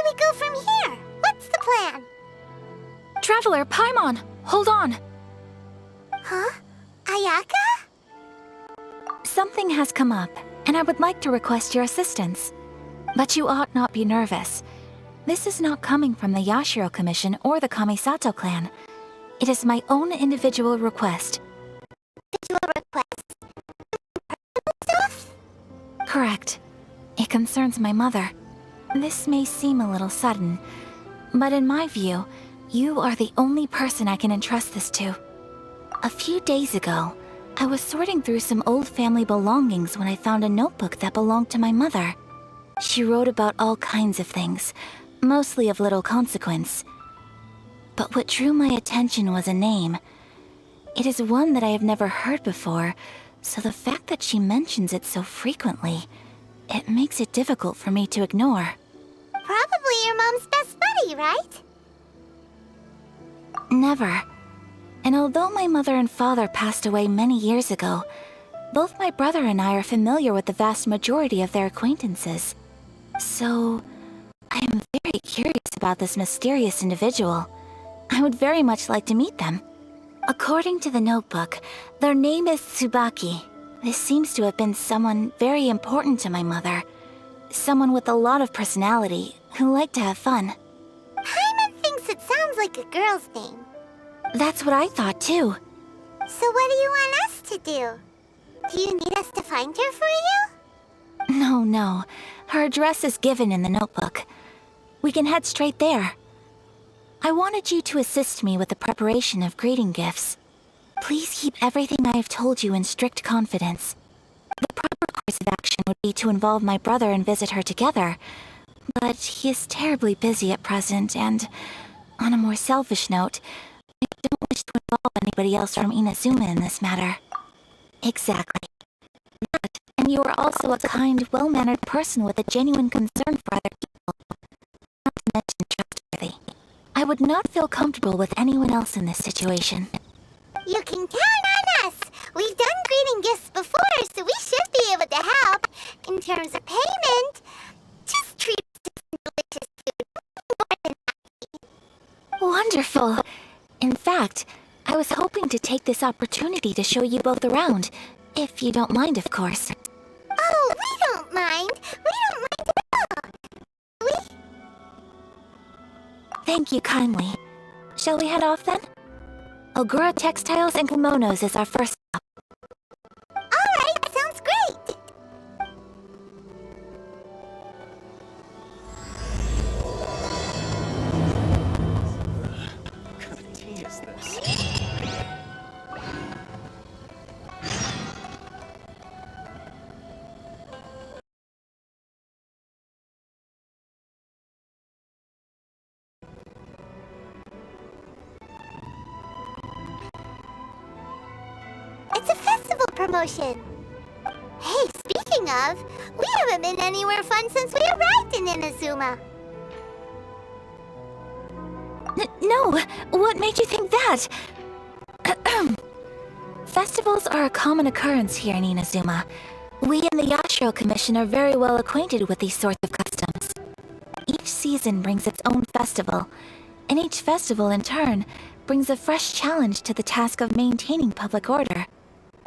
do we go from here? What's the plan? Traveler, Paimon! Hold on! Huh? Ayaka? Something has come up, and I would like to request your assistance. But you ought not be nervous. This is not coming from the Yashiro Commission or the Kamisato clan. It is my own individual request. Individual request? Stuff? Correct. It concerns my mother. This may seem a little sudden, but in my view, you are the only person I can entrust this to. A few days ago, I was sorting through some old family belongings when I found a notebook that belonged to my mother. She wrote about all kinds of things, mostly of little consequence. But what drew my attention was a name. It is one that I have never heard before, so the fact that she mentions it so frequently, it makes it difficult for me to ignore. Probably your mom's best buddy, right? Never. And although my mother and father passed away many years ago, both my brother and I are familiar with the vast majority of their acquaintances. So, I am very curious about this mysterious individual. I would very much like to meet them. According to the notebook, their name is Tsubaki. This seems to have been someone very important to my mother. Someone with a lot of personality, who liked to have fun. Paimon thinks it sounds like a girl's name. That's what I thought too. So what do you want us to do? Do you need us to find her for you? No. Her address is given in the notebook. We can head straight there. I wanted you to assist me with the preparation of greeting gifts. Please keep everything I have told you in strict confidence. The proper course of action would be to involve my brother and visit her together. But he is terribly busy at present, and on a more selfish note, I don't wish to involve anybody else from Inazuma in this matter. Exactly. That, and you are also a kind, well-mannered person with a genuine concern for other people. Not to mention trustworthy. I would not feel comfortable with anyone else in this situation. You can count on us! We've done greeting gifts before, so we should be able to help. In terms of payment, just treat us to some delicious food. More than happy. Wonderful! In fact, I was hoping to take this opportunity to show you both around, if you don't mind, of course. Oh, we don't mind. We don't mind at all. We? Thank you kindly. Shall we head off then? Ogura Textiles and Kimonos is our first stop. Alright, sounds great! What kind of tea is this? It's a festival promotion. Hey, speaking of, we haven't been anywhere fun since we arrived in Inazuma. No! What made you think that? Festivals are a common occurrence here in Inazuma. We in the Yashiro Commission are very well acquainted with these sorts of customs. Each season brings its own festival, and each festival in turn brings a fresh challenge to the task of maintaining public order.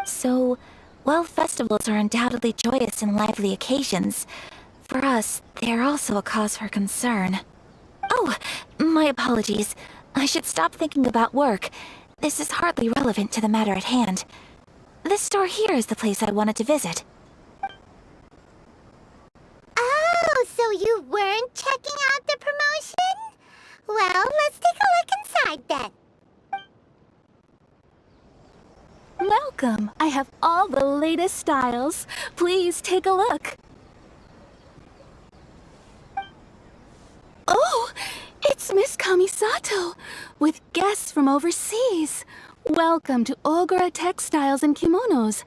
So, while festivals are undoubtedly joyous and lively occasions, for us, they are also a cause for concern. Oh, my apologies. I should stop thinking about work. This is hardly relevant to the matter at hand. This store here is the place I wanted to visit. Oh, so you weren't checking out the promotion? Well, let's take a look inside then. Welcome! I have all the latest styles. Please take a look. Oh! It's Miss Kamisato, with guests from overseas. Welcome to Ogura Textiles and Kimonos.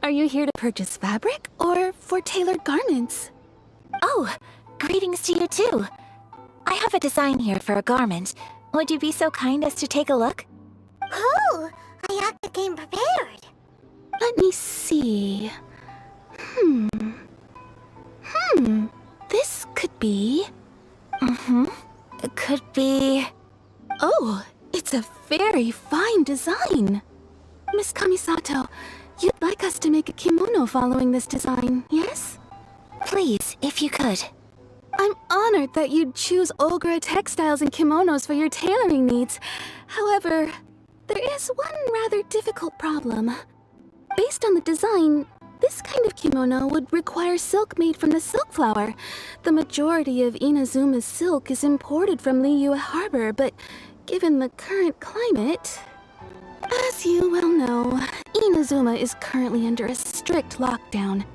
Are you here to purchase fabric or for tailored garments? Oh, greetings to you too. I have a design here for a garment. Would you be so kind as to take a look? Oh, Ayaka came prepared. Let me see. This could be... It could be... Oh, it's a very fine design. Miss Kamisato, you'd like us to make a kimono following this design, yes? Please, if you could. I'm honored that you'd choose Ogura textiles and kimonos for your tailoring needs. However, there is one rather difficult problem. Based on the design, this kind of kimono would require silk made from the silk flower. The majority of Inazuma's silk is imported from Liyue Harbor, but given the current climate... As you well know, Inazuma is currently under a strict lockdown.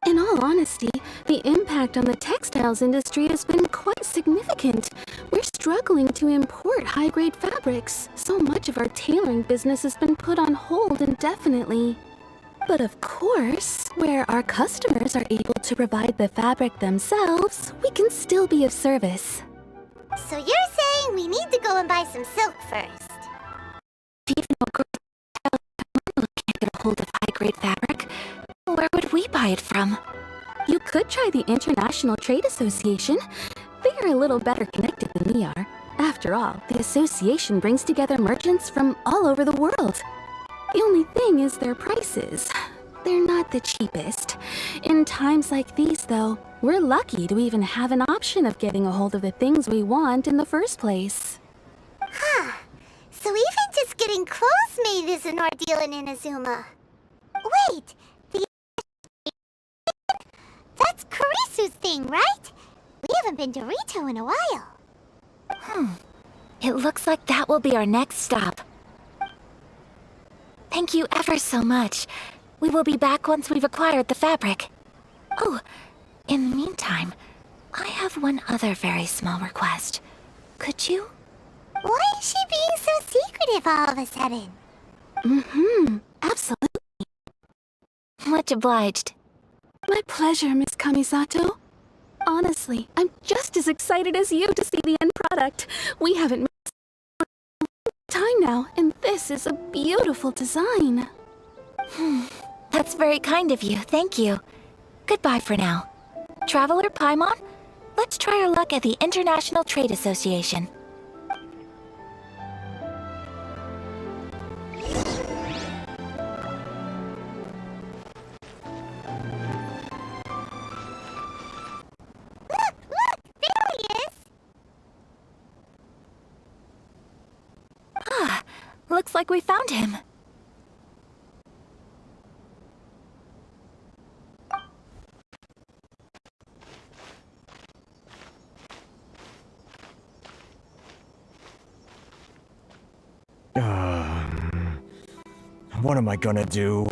In all honesty, the impact on the textiles industry has been quite significant. We're struggling to import high-grade fabrics. So much of our tailoring business has been put on hold indefinitely. But of course, where our customers are able to provide the fabric themselves, we can still be of service. So you're saying we need to go and buy some silk first? Even though girls can't get a hold of high-grade fabric, where would we buy it from? You could try the International Trade Association. They are a little better connected than we are. After all, the association brings together merchants from all over the world. The only thing is their prices. They're not the cheapest. In times like these, though, we're lucky to even have an option of getting a hold of the things we want in the first place. Huh. So even just getting clothes made is an ordeal in Inazuma. Wait, that's Kurisu's thing, right? We haven't been to Rito in a while. It looks like that will be our next stop. Thank you ever so much. We will be back once we've acquired the fabric. Oh, in the meantime, I have one other very small request. Could you? Why is she being so secretive all of a sudden? Absolutely. Much obliged. My pleasure, Miss Kamisato. Honestly, I'm just as excited as you to see the end product. We haven't missed time now, and this is a beautiful design. That's very kind of you, thank you. Goodbye for now. Traveler Paimon, let's try our luck at the International Trade Association. Look, there he is! Looks like we found him. What am I gonna do?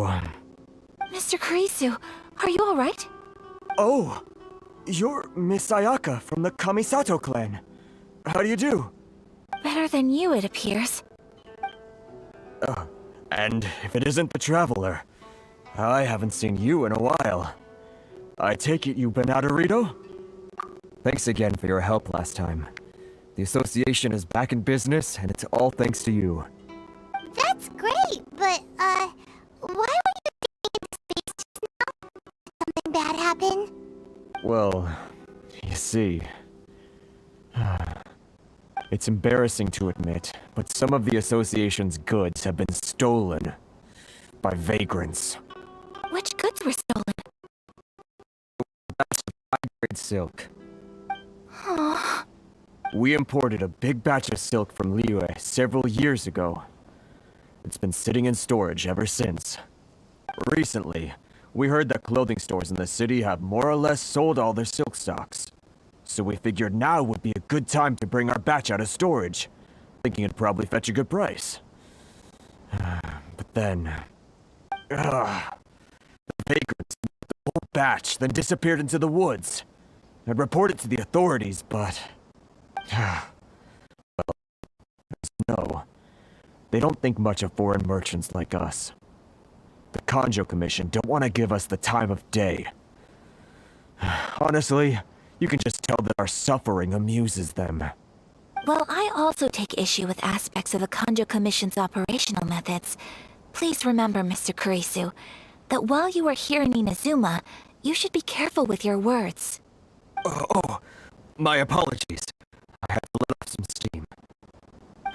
Mr. Kurisu, are you alright? Oh! You're Miss Ayaka from the Kamisato clan. How do you do? Better than you, it appears. And if it isn't the Traveler, I haven't seen you in a while. I take it you've been out of Rito? Thanks again for your help last time. The association is back in business, and it's all thanks to you. That's great, but, why were you staying in the space just now? Something bad happen? Well, you see... It's embarrassing to admit, but some of the association's goods have been stolen by vagrants. Which goods were stolen? That's high-grade silk. Oh, We imported a big batch of silk from Liyue several years ago. It's been sitting in storage ever since. Recently, we heard that clothing stores in the city have more or less sold all their silk stocks. So we figured now would be a good time to bring our batch out of storage, thinking it'd probably fetch a good price. But then... the vagrants took the whole batch, then disappeared into the woods. I'd report it to the authorities, but... well, no. They don't think much of foreign merchants like us. The Kanjo Commission don't want to give us the time of day. Honestly, you can just tell that our suffering amuses them. well, I also take issue with aspects of the Kanjo Commission's operational methods. Please remember, Mr. Kurisu, that while you are here in Inazuma, you should be careful with your words. Oh, my apologies. some steam.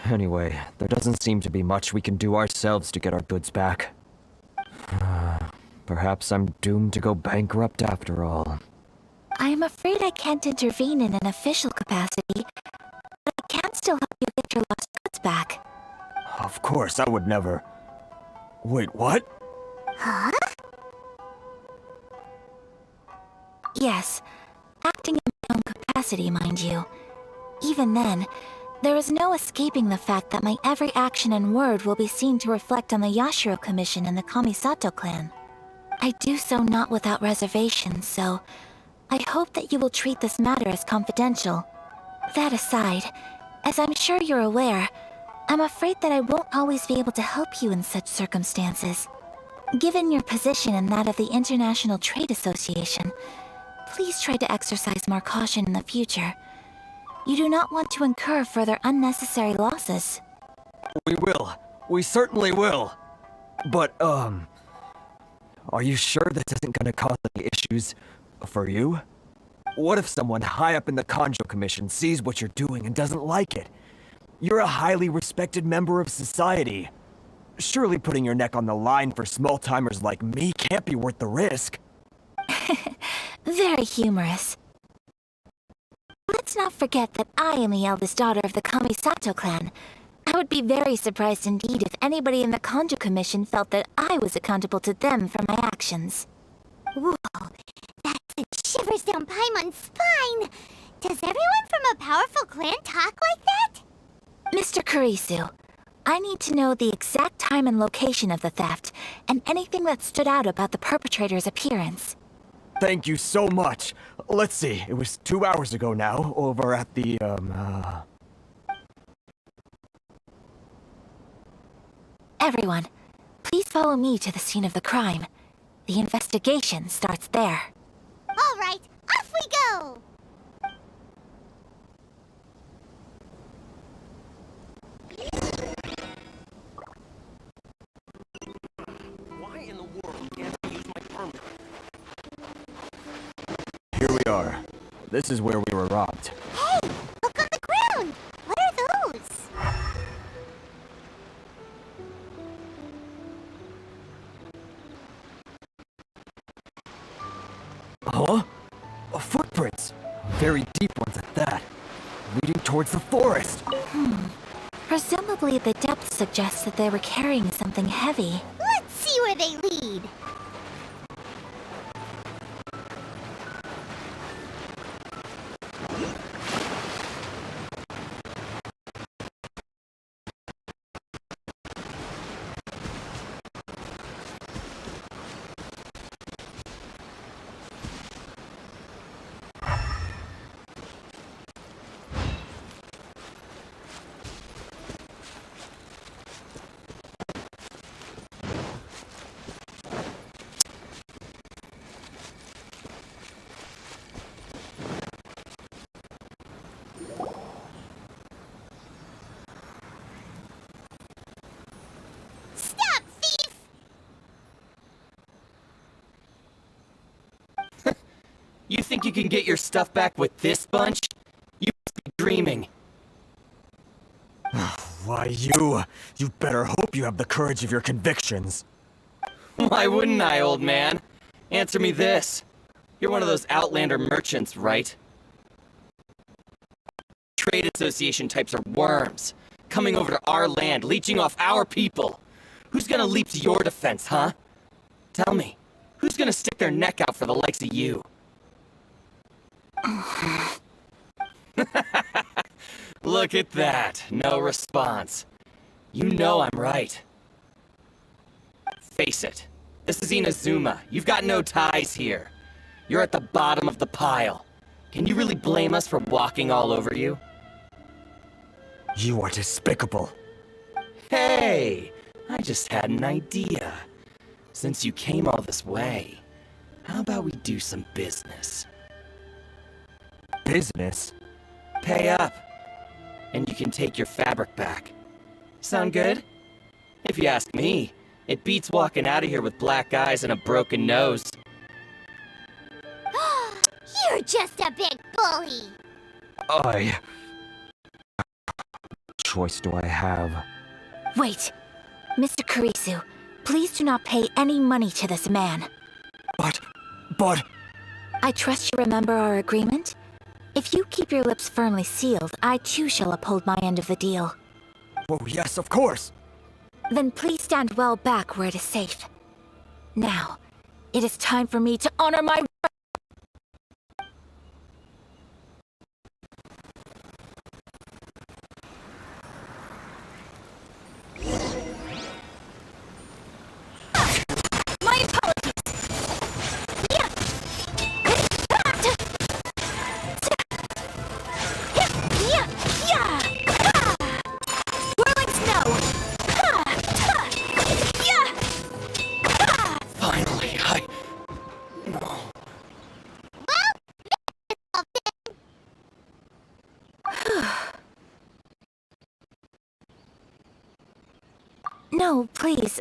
Anyway, there doesn't seem to be much we can do ourselves to get our goods back. Perhaps I'm doomed to go bankrupt after all. I am afraid I can't intervene in an official capacity, but I can still help you get your lost goods back. Of course, I would never... Wait, what? Huh? Yes, acting in my own capacity, mind you. Even then, there is no escaping the fact that my every action and word will be seen to reflect on the Yashiro Commission and the Kamisato clan. I do so not without reservations, so I hope that you will treat this matter as confidential. That aside, as I'm sure you're aware, I'm afraid that I won't always be able to help you in such circumstances. Given your position and that of the International Trade Association, please try to exercise more caution in the future. You do not want to incur further unnecessary losses. We will. We certainly will. But, are you sure this isn't gonna cause any issues for you? What if someone high up in the Kanjo Commission sees what you're doing and doesn't like it? You're a highly respected member of society. Surely putting your neck on the line for small-timers like me can't be worth the risk. Very humorous. Let's not forget that I am the eldest daughter of the Kamisato clan. I would be very surprised indeed if anybody in the Kanjo Commission felt that I was accountable to them for my actions. Whoa, that sent shivers down Paimon's spine. Does everyone from a powerful clan talk like that? Mr. Kurisu, I need to know the exact time and location of the theft, and anything that stood out about the perpetrator's appearance. Thank you so much. Let's see, it was 2 hours ago now, over at the, Everyone, please follow me to the scene of the crime. The investigation starts there. All right, off we go! Why in the world can't I use my permit? Here we are. This is where we were robbed. Hey, look on the ground! What are those? Huh? Footprints! Very deep ones at that. Leading towards the forest. Presumably the depth suggests that they were carrying something heavy. Let's see where they lead. Stop, thief! You think you can get your stuff back with this bunch? You must be dreaming. Why, you better hope you have the courage of your convictions. Why wouldn't I, old man? Answer me this. You're one of those Outlander merchants, right? Trade association types are worms. Coming over to our land, leeching off our people. Who's gonna leap to your defense, huh? Tell me, who's gonna stick their neck out for the likes of you? Look at that. No response. You know I'm right. Face it. This is Inazuma. You've got no ties here. You're at the bottom of the pile. Can you really blame us for walking all over you? You are despicable. Hey! I just had an idea. Since you came all this way, how about we do some business? Business? Pay up, and you can take your fabric back. Sound good? If you ask me, it beats walking out of here with black eyes and a broken nose. You're just a big bully! choice do I have? Wait! Mr. Kurisu, please do not pay any money to this man. But... I trust you remember our agreement? If you keep your lips firmly sealed, I too shall uphold my end of the deal. Oh, yes, of course! Then please stand well back where it is safe. Now, it is time for me to honor my... My apologies! Yeah. Whirling snow! Finally, No, please,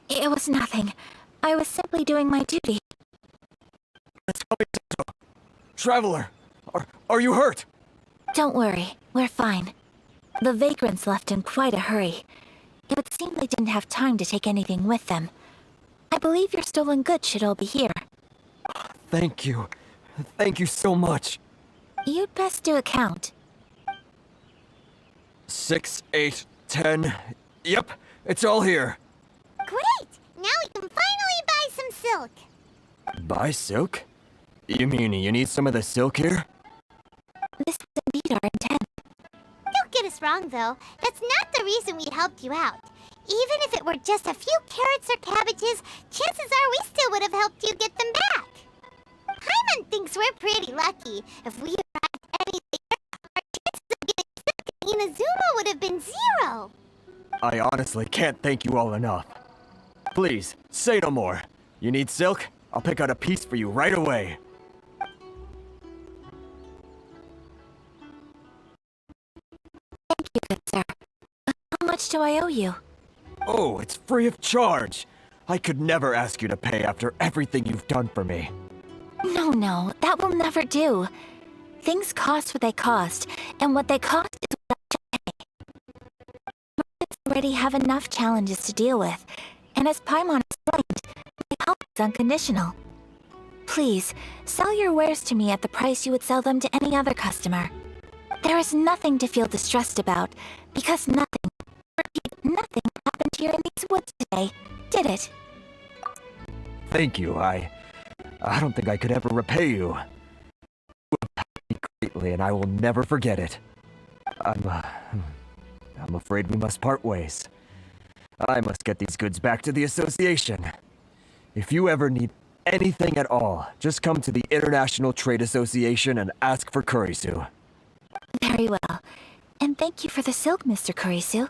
It was nothing. I was simply doing my duty. Traveler! Are you hurt? Don't worry, we're fine. The vagrants left in quite a hurry. It would seem they didn't have time to take anything with them. I believe your stolen goods should all be here. Thank you. Thank you so much. You'd best do a count. 6, 8, 10... Yep, it's all here. Great! Now we can finally buy some silk. Buy silk? You mean you need some of the silk here? This is indeed our intent. Don't get us wrong, though. That's not the reason we helped you out. Even if it were just a few carrots or cabbages, chances are we still would have helped you get them back. Paimon thinks we're pretty lucky. If we arrived any later, our chances of getting sick in Inazuma would have been 0. I honestly can't thank you all enough. Please, say no more. You need silk? I'll pick out a piece for you right away. Thank you, good sir. How much do I owe you? Oh, it's free of charge. I could never ask you to pay after everything you've done for me. No, that will never do. Things cost what they cost, and what they cost is what I should pay. Merchants already have enough challenges to deal with, and as Paimon explained, my help is unconditional. Please, sell your wares to me at the price you would sell them to any other customer. There is nothing to feel distressed about, because nothing happened here in these woods today, did it? Thank you, I don't think I could ever repay you. You have helped me greatly, and I will never forget it. I'm afraid we must part ways. I must get these goods back to the association. If you ever need anything at all, just come to the International Trade Association and ask for Kurisu. Very well. And thank you for the silk, Mr. Kurisu.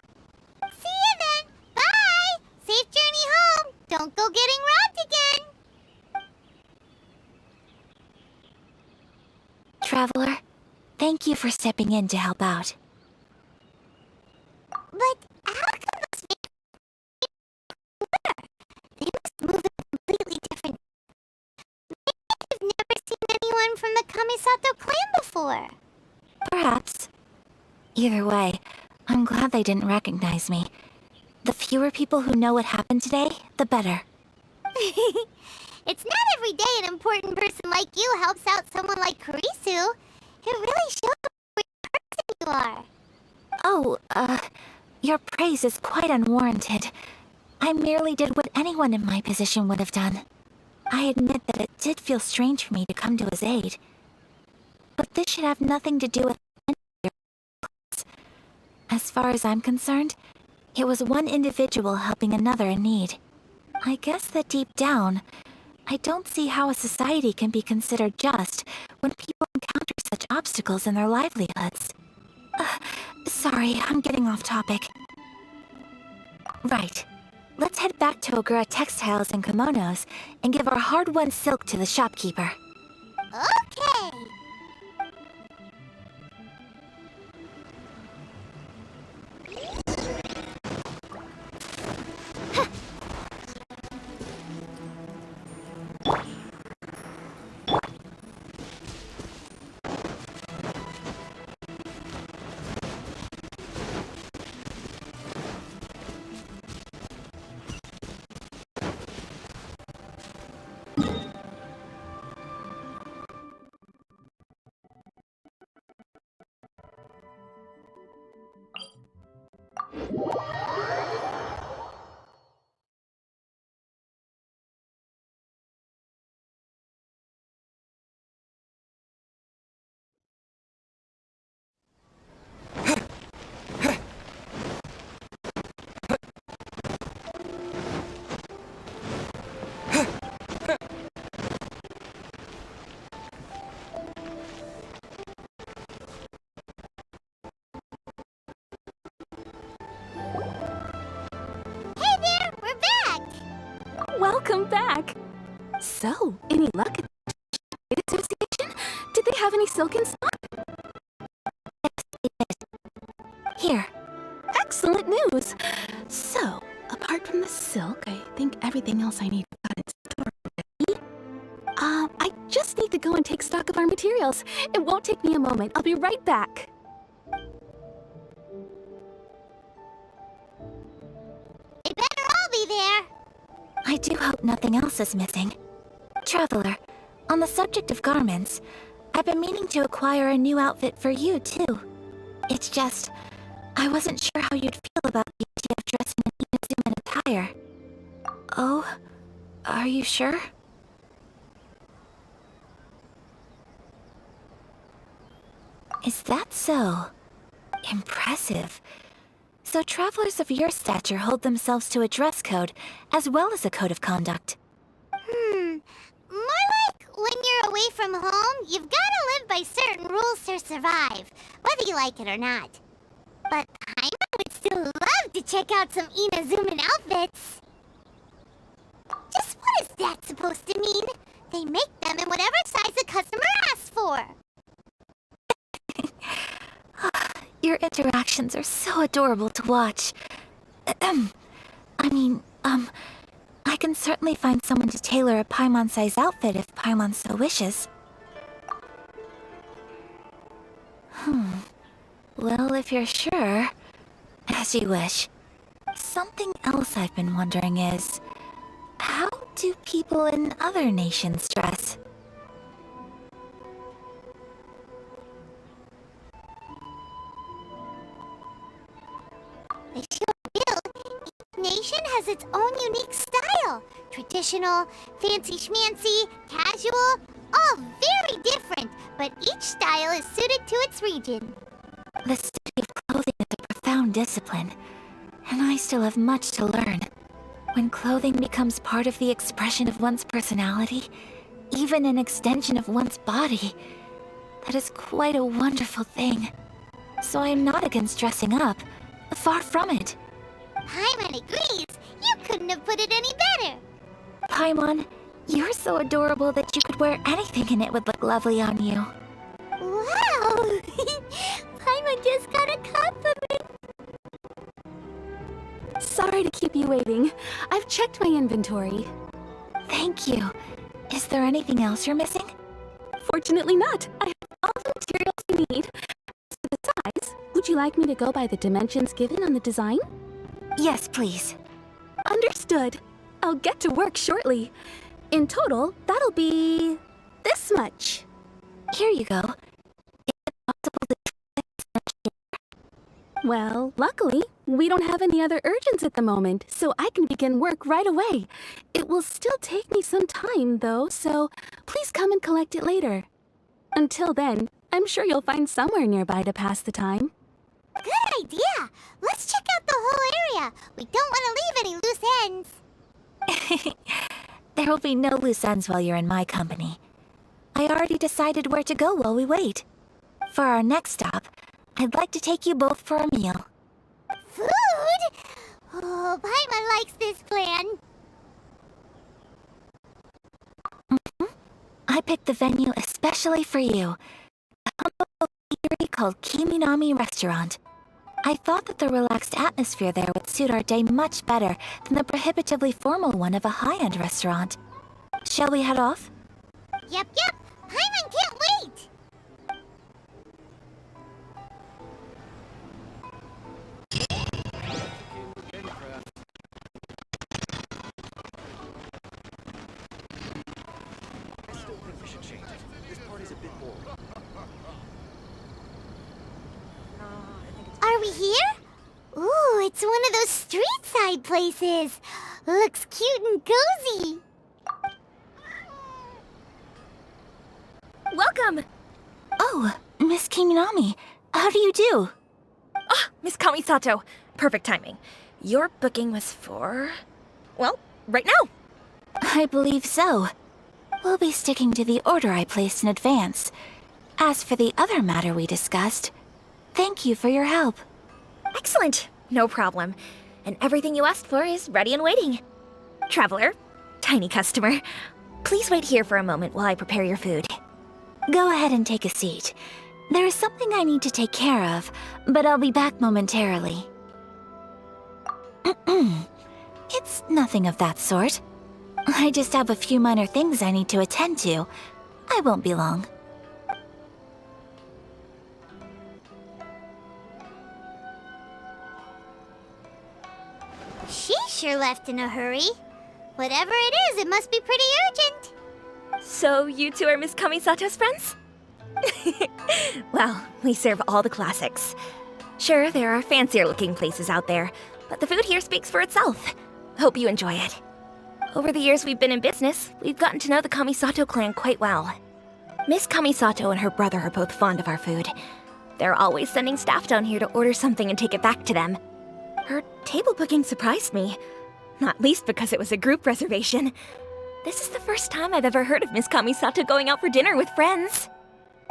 See you then. Bye. Safe journey home. Don't go getting robbed again. Traveler, thank you for stepping in to help out. But how come those they must move in a completely different... Maybe I've never seen anyone from the Kamisato clan before. Perhaps. Either way, I'm glad they didn't recognize me. The fewer people who know what happened today, the better. It's not every day an important person like you helps out someone like Kurisu. It really shows what a person you are. Oh, your praise is quite unwarranted. I merely did what anyone in my position would have done. I admit that it did feel strange for me to come to his aid. But this should have nothing to do with any. As far as I'm concerned, it was one individual helping another in need. I guess that deep down, I don't see how a society can be considered just when people encounter such obstacles in their livelihoods. Sorry, I'm getting off topic. Right. Let's head back to Ogura Textiles and Kimonos and give our hard-won silk to the shopkeeper. Okay. Hey there, we're back! Welcome back. So, any luck at the Trade Association? Did they have any silk in stock? Here. Excellent news. So, apart from the silk, I think everything else I need got in store already. I just need to go and take stock of our materials. It won't take me a moment. I'll be right back. They better all be there. I do hope nothing else is missing. Traveler, on the subject of garments, I've been meaning to acquire a new outfit for you, too. It's just, I wasn't sure how you'd feel about the idea of dressing in Inazuma attire. Oh, are you sure? Is that so? Impressive. So travelers of your stature hold themselves to a dress code, as well as a code of conduct. More like when you're away from home, you've gotta live by certain rules to survive, whether you like it or not. But Paimon would still love to check out some Inazuman outfits. Just what is that supposed to mean? They make them in whatever size the customer asks for. Your interactions are so adorable to watch. I can certainly find someone to tailor a Paimon-size outfit if Paimon so wishes. Well, if you're sure, as you wish. Something else I've been wondering is, how do people in other nations dress? As you revealed, each nation has its own unique style. Traditional, fancy schmancy, casual, all very different, but each style is suited to its region. The study of clothing is a profound discipline, and I still have much to learn. When clothing becomes part of the expression of one's personality, even an extension of one's body, that is quite a wonderful thing. So I am not against dressing up. Far from it. Paimon agrees. You couldn't have put it any better. Paimon, you're so adorable that you could wear anything and it would look lovely on you. Wow! Paimon just got a compliment. Sorry to keep you waiting. I've checked my inventory. Thank you. Is there anything else you're missing? Fortunately not. I have all the materials you need. As for the size, would you like me to go by the dimensions given on the design? Yes, please. Understood. I'll get to work shortly. In total, that'll be this much. Here you go. Is it possible to try this? Well, luckily, we don't have any other urgents at the moment, so I can begin work right away. It will still take me some time, though, so please come and collect it later. Until then, I'm sure you'll find somewhere nearby to pass the time. Good idea. Let's check out the whole area. We don't want to leave any loose ends. There will be no loose ends while you're in my company. I already decided where to go while we wait. For our next stop, I'd like to take you both for a meal. Food? Oh, Paimon likes this plan. I picked the venue especially for you. A humble eatery called Kiminami Restaurant. I thought that the relaxed atmosphere there would suit our day much better than the prohibitively formal one of a high-end restaurant. Shall we head off? Yep. Paimon can't wait. Are we here? Ooh, it's one of those street-side places. Looks cute and cozy. Welcome! Oh, Miss Kiminami, how do you do? Ah, Miss Kamisato. Perfect timing. Your booking was for... well, right now. I believe so. We'll be sticking to the order I placed in advance. As for the other matter we discussed, thank you for your help. Excellent. No problem. And everything you asked for is ready and waiting. Traveler, tiny customer, please wait here for a moment while I prepare your food. Go ahead and take a seat. There is something I need to take care of, but I'll be back momentarily. It's nothing of that sort. I just have a few minor things I need to attend to. I won't be long. She sure left in a hurry. Whatever it is, it must be pretty urgent. So you two are Miss Kamisato's friends? Well, we serve all the classics. Sure, there are fancier looking places out there, but the food here speaks for itself. Hope you enjoy it. Over the years we've been in business, we've gotten to know the Kamisato clan quite well. Miss Kamisato and her brother are both fond of our food. They're always sending staff down here to order something and take it back to them. Her table booking surprised me, not least because it was a group reservation. This is the first time I've ever heard of Miss Kamisato going out for dinner with friends.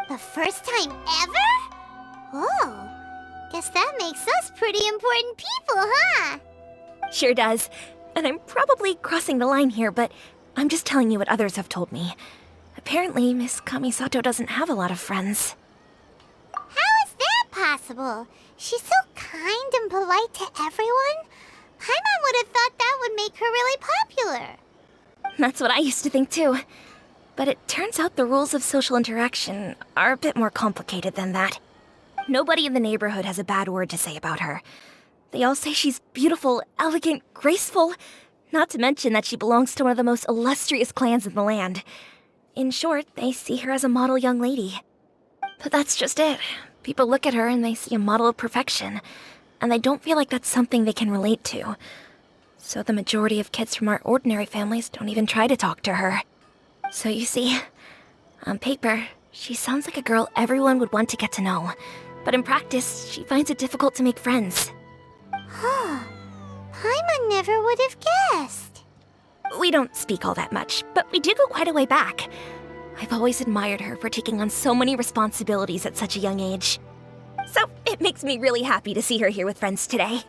The first time ever? Oh, guess that makes us pretty important people, huh? Sure does. And I'm probably crossing the line here, but I'm just telling you what others have told me. Apparently, Miss Kamisato doesn't have a lot of friends. How is that possible? She's so kind and polite to everyone. Paimon would have thought that would make her really popular. That's what I used to think too. But it turns out the rules of social interaction are a bit more complicated than that. Nobody in the neighborhood has a bad word to say about her. They all say she's beautiful, elegant, graceful, not to mention that she belongs to one of the most illustrious clans in the land. In short, they see her as a model young lady. But that's just it. People look at her and they see a model of perfection, and they don't feel like that's something they can relate to. So the majority of kids from our ordinary families don't even try to talk to her. So you see, on paper, she sounds like a girl everyone would want to get to know. But in practice, she finds it difficult to make friends. Huh. Paimon never would have guessed. We don't speak all that much, but we do go quite a way back. I've always admired her for taking on so many responsibilities at such a young age. So it makes me really happy to see her here with friends today.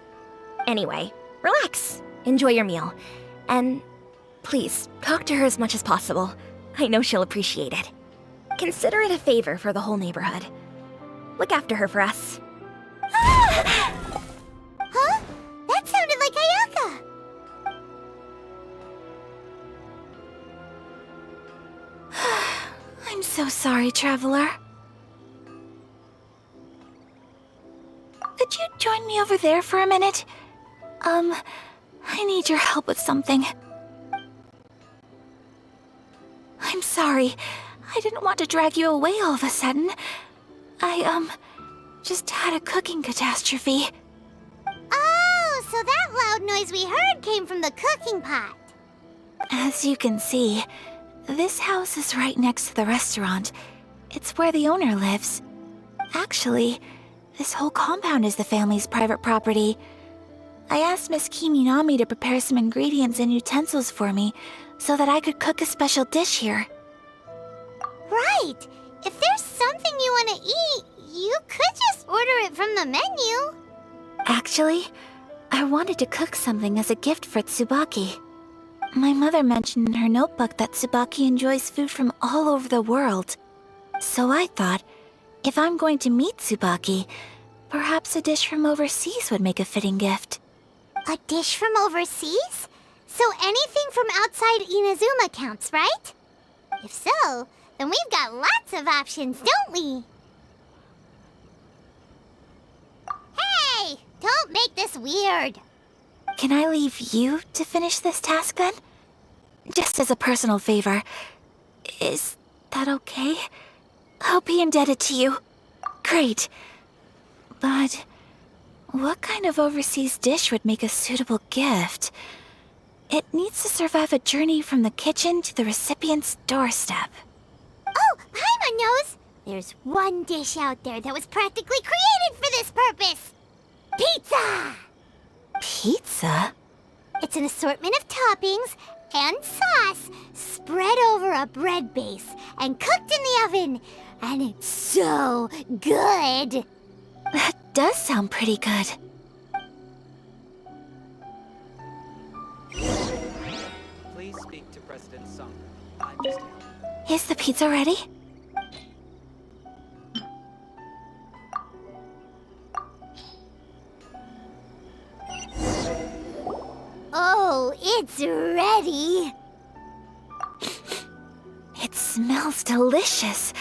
Anyway, relax, enjoy your meal, and please, talk to her as much as possible. I know she'll appreciate it. Consider it a favor for the whole neighborhood. Look after her for us. Huh? That sounded like Ayaka. I'm so sorry, Traveler. Could you join me over there for a minute? I need your help with something. I'm sorry. I didn't want to drag you away all of a sudden. I, just had a cooking catastrophe. Oh, so that loud noise we heard came from the cooking pot. As you can see, this house is right next to the restaurant. It's where the owner lives. Actually, this whole compound is the family's private property. I asked Miss Kiminami to prepare some ingredients and utensils for me so that I could cook a special dish here. Right. If there's something you want to eat, you could just order it from the menu. Actually, I wanted to cook something as a gift for Tsubaki. My mother mentioned in her notebook that Tsubaki enjoys food from all over the world. So I thought, if I'm going to meet Tsubaki, perhaps a dish from overseas would make a fitting gift. A dish from overseas? So anything from outside Inazuma counts, right? If so, then we've got lots of options, don't we? Hey! Don't make this weird. Can I leave you to finish this task then? Just as a personal favor. Is that okay? I'll be indebted to you. Great. But What kind of overseas dish would make a suitable gift? It needs to survive a journey from the kitchen to the recipient's doorstep. Oh, Paimon knows! There's one dish out there that was practically created for this purpose! Pizza! Pizza? It's an assortment of toppings and sauce spread over a bread base and cooked in the oven. And it's so good! That does sound pretty good. Please speak to President Sung. I'm just... Is the pizza ready? Oh, it's ready! It smells delicious.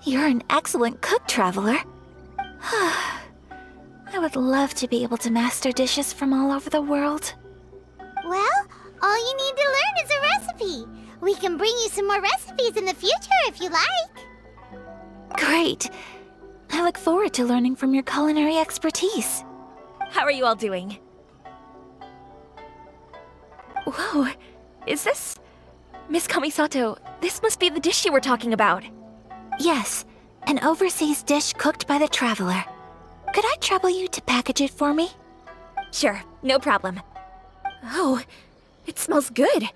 You're an excellent cook, Traveler. I would love to be able to master dishes from all over the world. Well, all you need to learn is a recipe. We can bring you some more recipes in the future if you like. Great. I look forward to learning from your culinary expertise. How are you all doing? Whoa, is this... Miss Kamisato, this must be the dish you were talking about. Yes, an overseas dish cooked by the Traveler. Could I trouble you to package it for me? Sure, no problem. Oh, it smells good.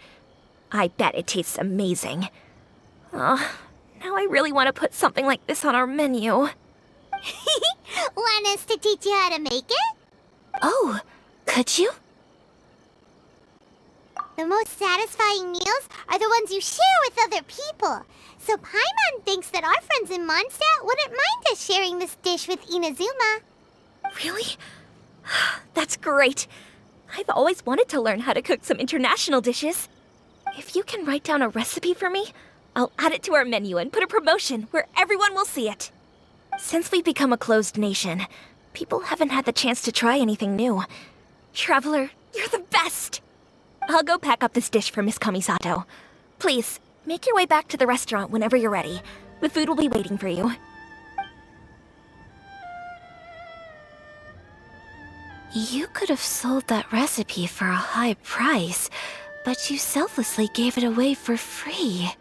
I bet it tastes amazing. Oh, now I really want to put something like this on our menu. Want us to teach you how to make it? Oh, could you? The most satisfying meals are the ones you share with other people. So Paimon thinks that our friends in Mondstadt wouldn't mind us sharing this dish with Inazuma. Really? That's great. I've always wanted to learn how to cook some international dishes. If you can write down a recipe for me, I'll add it to our menu and put a promotion where everyone will see it. Since we've become a closed nation, people haven't had the chance to try anything new. Traveler, you're the best! I'll go pack up this dish for Miss Kamisato. Please, make your way back to the restaurant whenever you're ready. The food will be waiting for you. You could have sold that recipe for a high price, but you selflessly gave it away for free.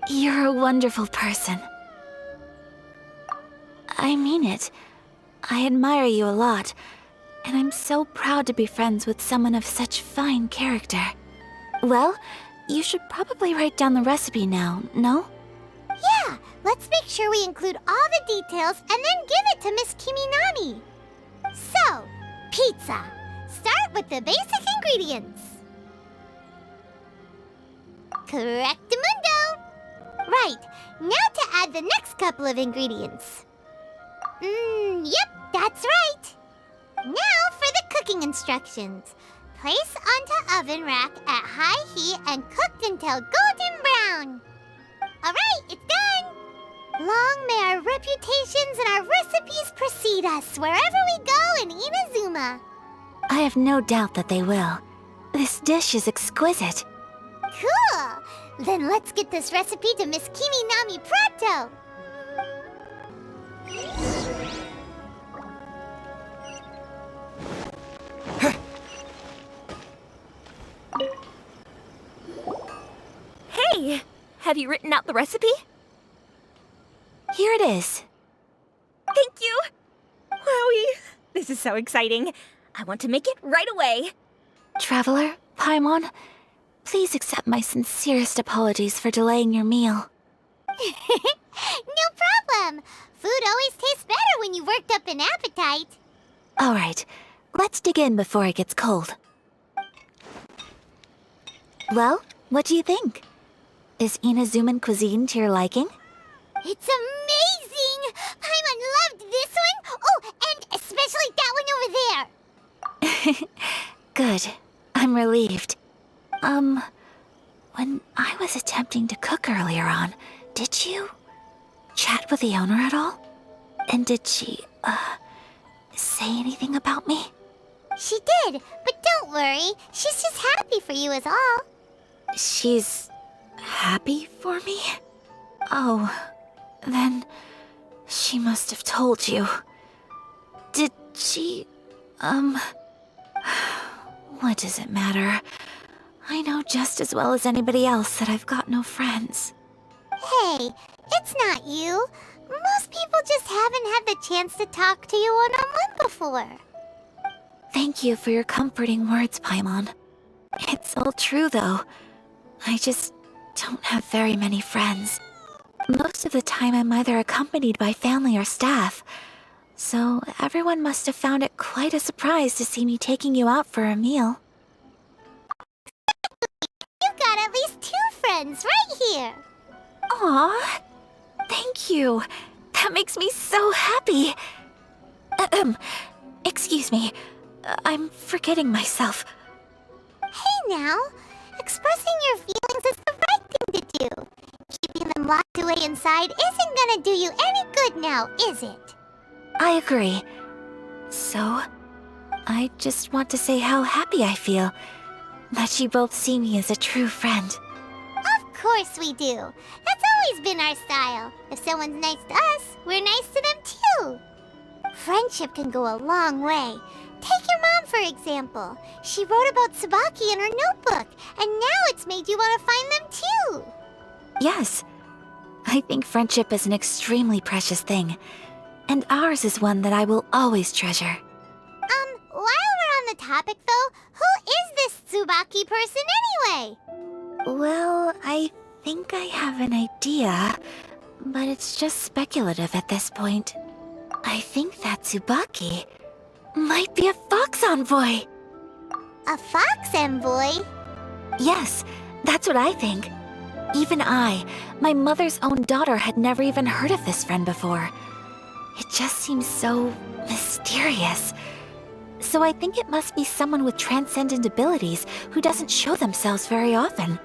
You're a wonderful person. I mean it. I admire you a lot, and I'm so proud to be friends with someone of such fine character. Well, you should probably write down the recipe now, no? Yeah, let's make sure we include all the details and then give it to Miss Kiminami. So, pizza. Start with the basic ingredients. Correctamundo. Right, now to add the next couple of ingredients. Yep, that's right. Now for the cooking instructions. Place onto oven rack at high heat and cooked until golden brown. Alright, it's done! Long may our reputations and our recipes precede us wherever we go in Inazuma. I have no doubt that they will. This dish is exquisite. Cool! Then let's get this recipe to Miss Kiminami pronto! Hey! Have you written out the recipe? Here it is. Thank you! Wowie! This is so exciting. I want to make it right away. Traveler, Paimon, please accept my sincerest apologies for delaying your meal. No problem! Food always tastes better when you've worked up an appetite. All right, let's dig in before it gets cold. Well, what do you think? Is Inazuman cuisine to your liking? It's amazing! Paimon loved this one! Oh, and especially that one over there! Good. I'm relieved. When I was attempting to cook earlier on, did you chat with the owner at all? And did she, say anything about me? She did, but don't worry. She's just happy for you is all. She's happy for me? Oh, then she must have told you. Did she What does it matter? I know just as well as anybody else that I've got no friends. Hey, it's not you. Most people just haven't had the chance to talk to you one-on-one before. Thank you for your comforting words, Paimon. It's all true, though. I just don't have very many friends. Most of the time I'm either accompanied by family or staff, so everyone must have found it quite a surprise to see me taking you out for a meal. You've got at least 2 friends right here. Aw, thank you. That makes me so happy. Excuse me. I'm forgetting myself. Hey now, expressing your feelings is the right thing to do. Keeping them locked away inside isn't gonna do you any good now, is it? I agree. So, I just want to say how happy I feel that you both see me as a true friend. Of course we do. That's always been our style. If someone's nice to us, we're nice to them too. Friendship can go a long way. Take your mom, for example. She wrote about Tsubaki in her notebook, and now it's made you want to find them too. Yes. I think friendship is an extremely precious thing, and ours is one that I will always treasure. While we're on the topic though, who is this Tsubaki person anyway? Well, I think I have an idea, but it's just speculative at this point. I think that Tsubaki might be a fox envoy. A fox envoy? Yes, that's what I think. Even I, my mother's own daughter, had never even heard of this friend before. It just seems so mysterious. So I think it must be someone with transcendent abilities who doesn't show themselves very often.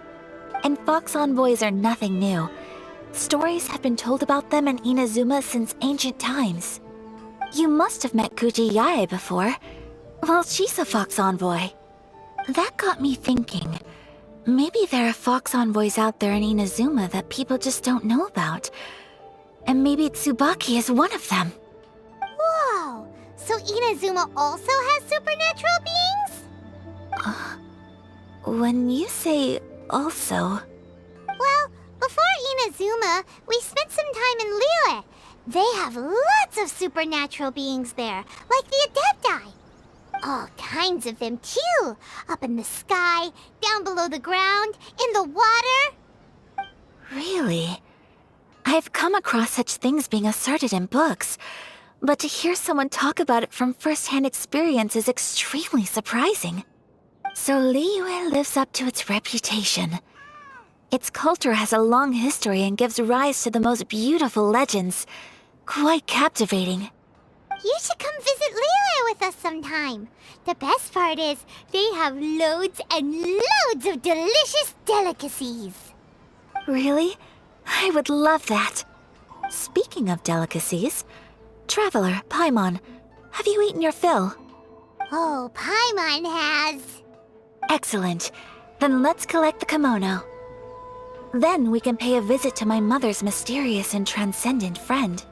And fox envoys are nothing new. Stories have been told about them in Inazuma since ancient times. You must have met Kuji Yae before. Well, she's a fox envoy. That got me thinking. Maybe there are fox envoys out there in Inazuma that people just don't know about. And maybe Tsubaki is one of them. Whoa! So Inazuma also has supernatural beings? When you say also... Well, before Inazuma, we spent some time in Liyue. They have lots of supernatural beings there, like the Adepti. All kinds of them, too. Up in the sky, down below the ground, in the water. Really? I've come across such things being asserted in books, but to hear someone talk about it from first-hand experience is extremely surprising. So Liyue lives up to its reputation. Its culture has a long history and gives rise to the most beautiful legends. Quite captivating. You should come visit Liyue with us sometime. The best part is, they have loads and loads of delicious delicacies. Really? I would love that. Speaking of delicacies, Traveler, Paimon, have you eaten your fill? Oh, Paimon has. Excellent. Then let's collect the kimono. Then we can pay a visit to my mother's mysterious and transcendent friend.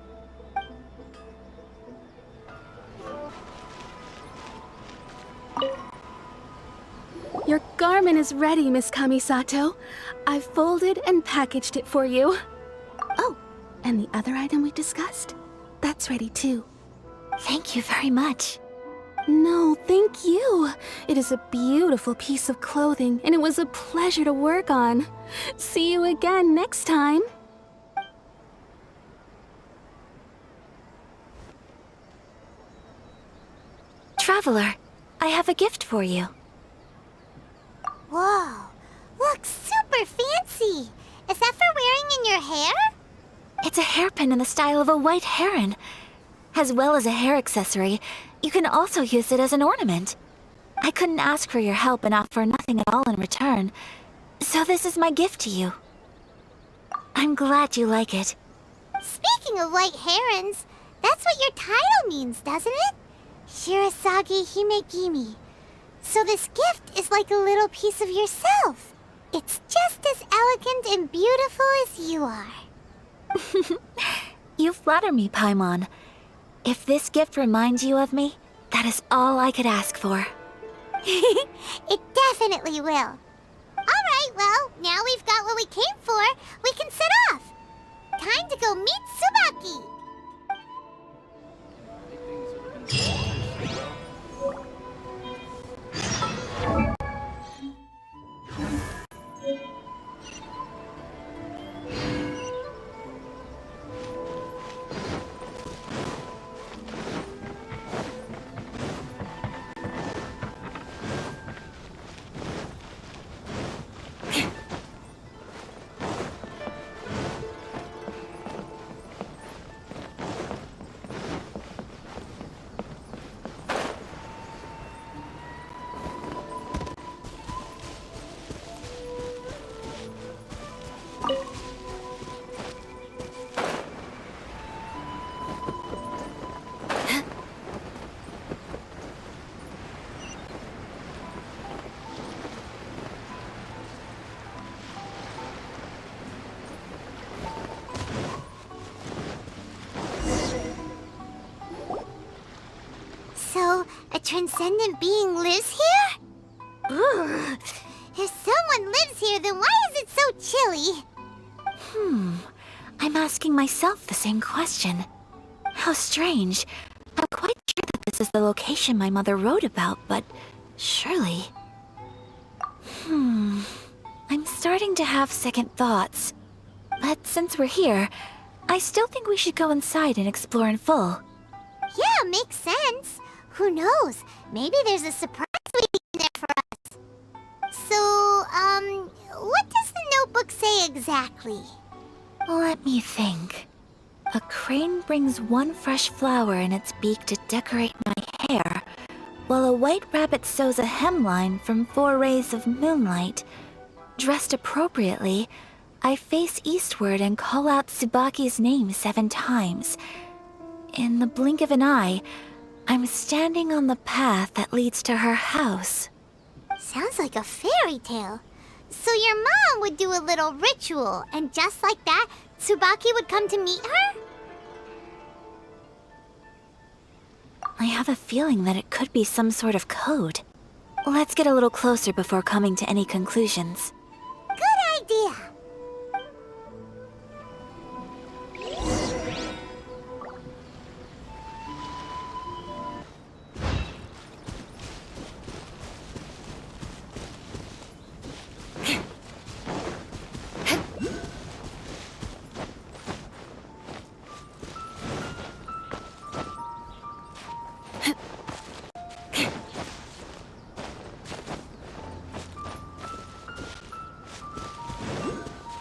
Your garment is ready, Miss Kamisato. I've folded and packaged it for you. Oh, and the other item we discussed? That's ready too. Thank you very much. No, thank you. It is a beautiful piece of clothing, and it was a pleasure to work on. See you again next time. Traveler, I have a gift for you. Whoa, looks super fancy. Is that for wearing in your hair? It's a hairpin in the style of a white heron. As well as a hair accessory, you can also use it as an ornament. I couldn't ask for your help and offer nothing at all in return, so this is my gift to you. I'm glad you like it. Speaking of white herons, that's what your title means, doesn't it? Shirasagi Himegimi. So this gift is like a little piece of yourself. It's just as elegant and beautiful as you are. You flatter me, Paimon. If this gift reminds you of me, That is all I could ask for. It definitely will. Alright, well, now we've got what we came for. We can set off. Time to go meet Tsubaki. So, a transcendent being lives here? Ugh. If someone lives here, then why is it so chilly? I'm asking myself the same question. How strange. I'm quite sure that this is the location my mother wrote about, but surely... I'm starting to have second thoughts. But since we're here, I still think we should go inside and explore in full. Yeah, makes sense. Who knows? Maybe there's a surprise waiting there for us. So, what does the notebook say exactly? Let me think. A crane brings one fresh flower in its beak to decorate my hair, while a white rabbit sews a hemline from 4 rays of moonlight. Dressed appropriately, I face eastward and call out Tsubaki's name 7 times. In the blink of an eye, I'm standing on the path that leads to her house. Sounds like a fairy tale. So your mom would do a little ritual, and just like that, Tsubaki would come to meet her? I have a feeling that it could be some sort of code. Let's get a little closer before coming to any conclusions. Good idea.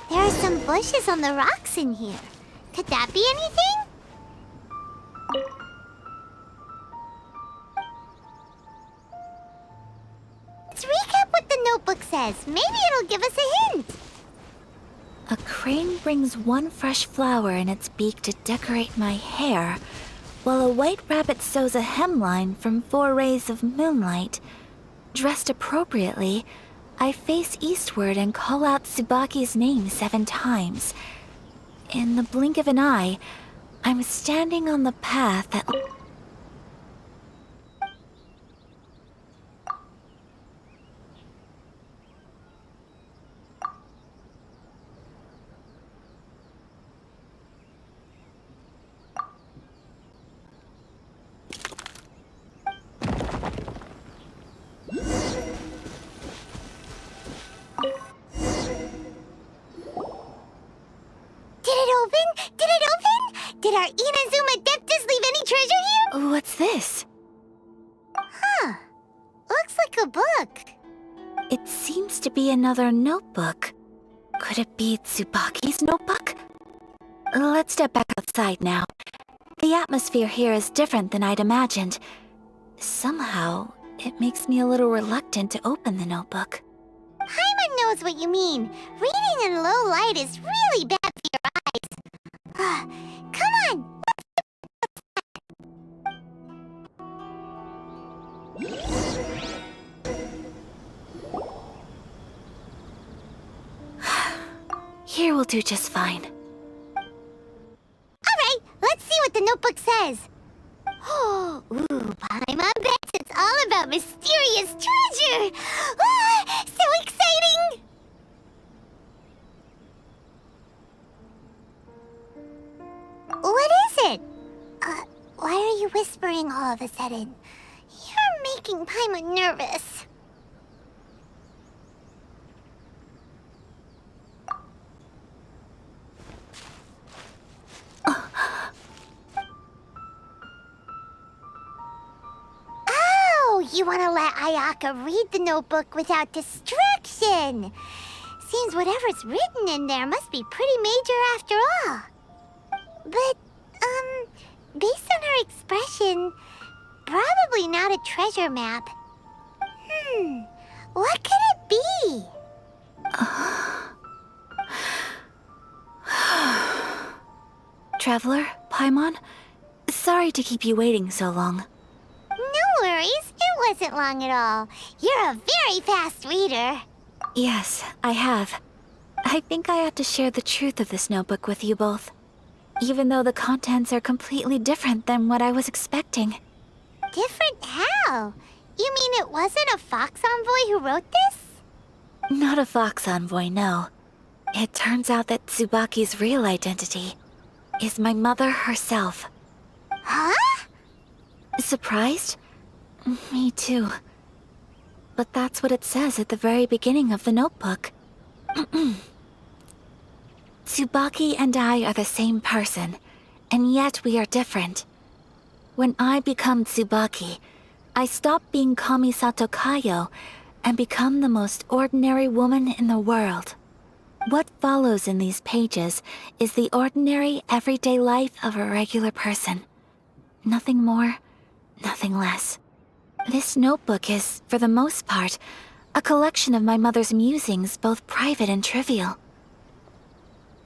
There are some bushes on the rocks in here. Could that be anything? Let's recap what the notebook says. Maybe it'll give us a hint. A crane brings one fresh flower in its beak to decorate my hair, while a white rabbit sews a hemline from 4 rays of moonlight. Dressed appropriately, I face eastward and call out Tsubaki's name 7 times. In the blink of an eye, I'm standing on the path that... Did our Inazuma Adeptus leave any treasure here? What's this? Huh. Looks like a book. It seems to be another notebook. Could it be Tsubaki's notebook? Let's step back outside now. The atmosphere here is different than I'd imagined. Somehow, it makes me a little reluctant to open the notebook. Paimon knows what you mean. Reading in low light is really bad for your eyes. Come on! Here will do just fine. Alright, let's see what the notebook says. Ooh, Paimon Bay! mysterious treasure! Ah, so exciting! What is it? Why are you whispering all of a sudden? You're making Paimon nervous. Oh, you want to let Ayaka read the notebook without distraction. Seems whatever's written in there must be pretty major after all. But, based on her expression, probably not a treasure map. What could it be? Traveler, Paimon, sorry to keep you waiting so long. No worries, it wasn't long at all. You're a very fast reader. Yes, I have. I think I have to share the truth of this notebook with you both. Even though the contents are completely different than what I was expecting. Different how? You mean it wasn't a Fox Envoy who wrote this? Not a Fox Envoy, no. It turns out that Tsubaki's real identity is my mother herself. Huh? Surprised? Me too. But that's what it says at the very beginning of the notebook. Tsubaki and I are the same person, and yet we are different. When I become Tsubaki, I stop being Kamisato Kayo and become the most ordinary woman in the world. What follows in these pages is the ordinary, everyday life of a regular person. Nothing more, nothing less. This notebook is, for the most part, a collection of my mother's musings, both private and trivial.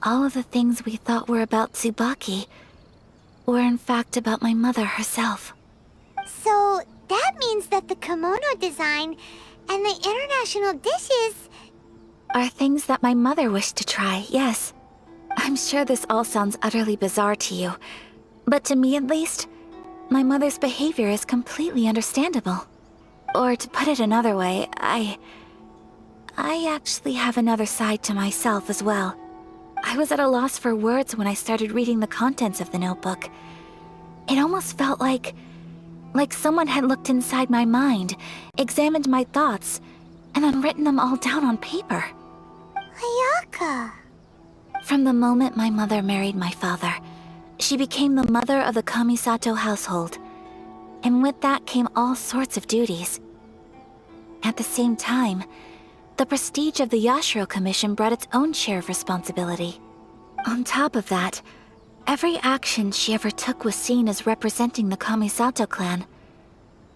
All of the things we thought were about Tsubaki were in fact about my mother herself. So, that means that the kimono design and the international dishes... Are things that my mother wished to try, yes. I'm sure this all sounds utterly bizarre to you, but to me at least, my mother's behavior is completely understandable. Or to put it another way, I actually have another side to myself as well. I was at a loss for words when I started reading the contents of the notebook. It almost felt like someone had looked inside my mind, examined my thoughts, and then written them all down on paper. Ayaka. From the moment my mother married my father, she became the mother of the Kamisato household, and with that came all sorts of duties. At the same time, the prestige of the Yashiro Commission brought its own share of responsibility. On top of that, every action she ever took was seen as representing the Kamisato clan.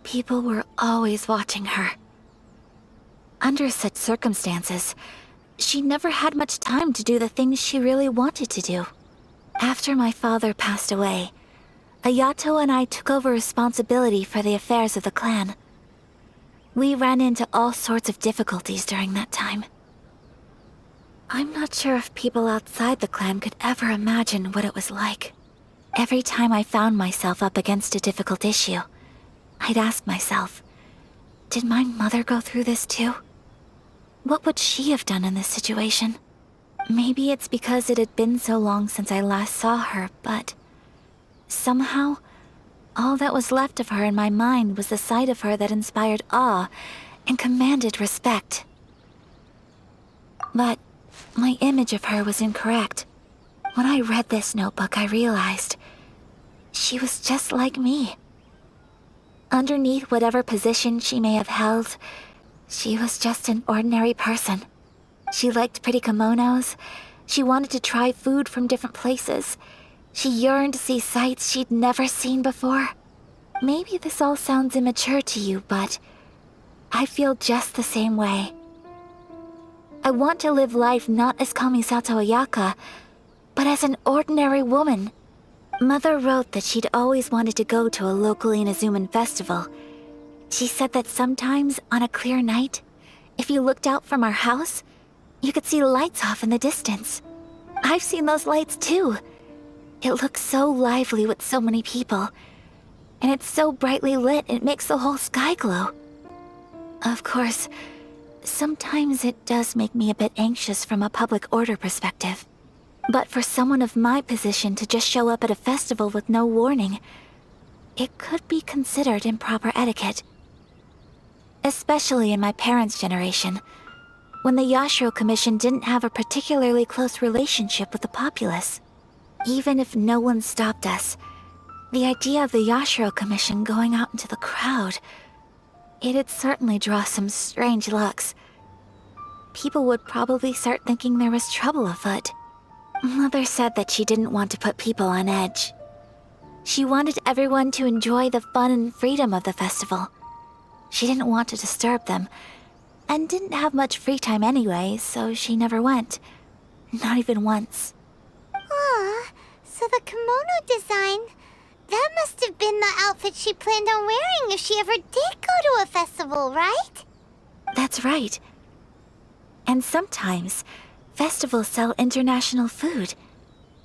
People were always watching her. Under such circumstances, she never had much time to do the things she really wanted to do. After my father passed away, Ayato and I took over responsibility for the affairs of the clan. We ran into all sorts of difficulties during that time. I'm not sure if people outside the clan could ever imagine what it was like. Every time I found myself up against a difficult issue, I'd ask myself, did my mother go through this too? What would she have done in this situation? Maybe it's because it had been so long since I last saw her, but somehow, all that was left of her in my mind was the side of her that inspired awe and commanded respect. But my image of her was incorrect. When I read this notebook, I realized she was just like me. Underneath whatever position she may have held, she was just an ordinary person. She liked pretty kimonos. She wanted to try food from different places. She yearned to see sights she'd never seen before. Maybe this all sounds immature to you, but I feel just the same way. I want to live life not as Kamisato Ayaka, but as an ordinary woman. Mother wrote that she'd always wanted to go to a local Inazuman festival. She said that sometimes, on a clear night, if you looked out from our house, you could see lights off in the distance. I've seen those lights too. It looks so lively with so many people. And it's so brightly lit, it makes the whole sky glow. Of course, sometimes it does make me a bit anxious from a public order perspective. But for someone of my position to just show up at a festival with no warning, it could be considered improper etiquette. Especially in my parents' generation, when the Yashiro Commission didn't have a particularly close relationship with the populace. Even if no one stopped us, the idea of the Yashiro Commission going out into the crowd, it'd certainly draw some strange looks. People would probably start thinking there was trouble afoot. Mother said that she didn't want to put people on edge. She wanted everyone to enjoy the fun and freedom of the festival. She didn't want to disturb them, and didn't have much free time anyway, so she never went. Not even once. Aw, so the kimono design, that must have been the outfit she planned on wearing if she ever did go to a festival, right? That's right. And sometimes, festivals sell international food.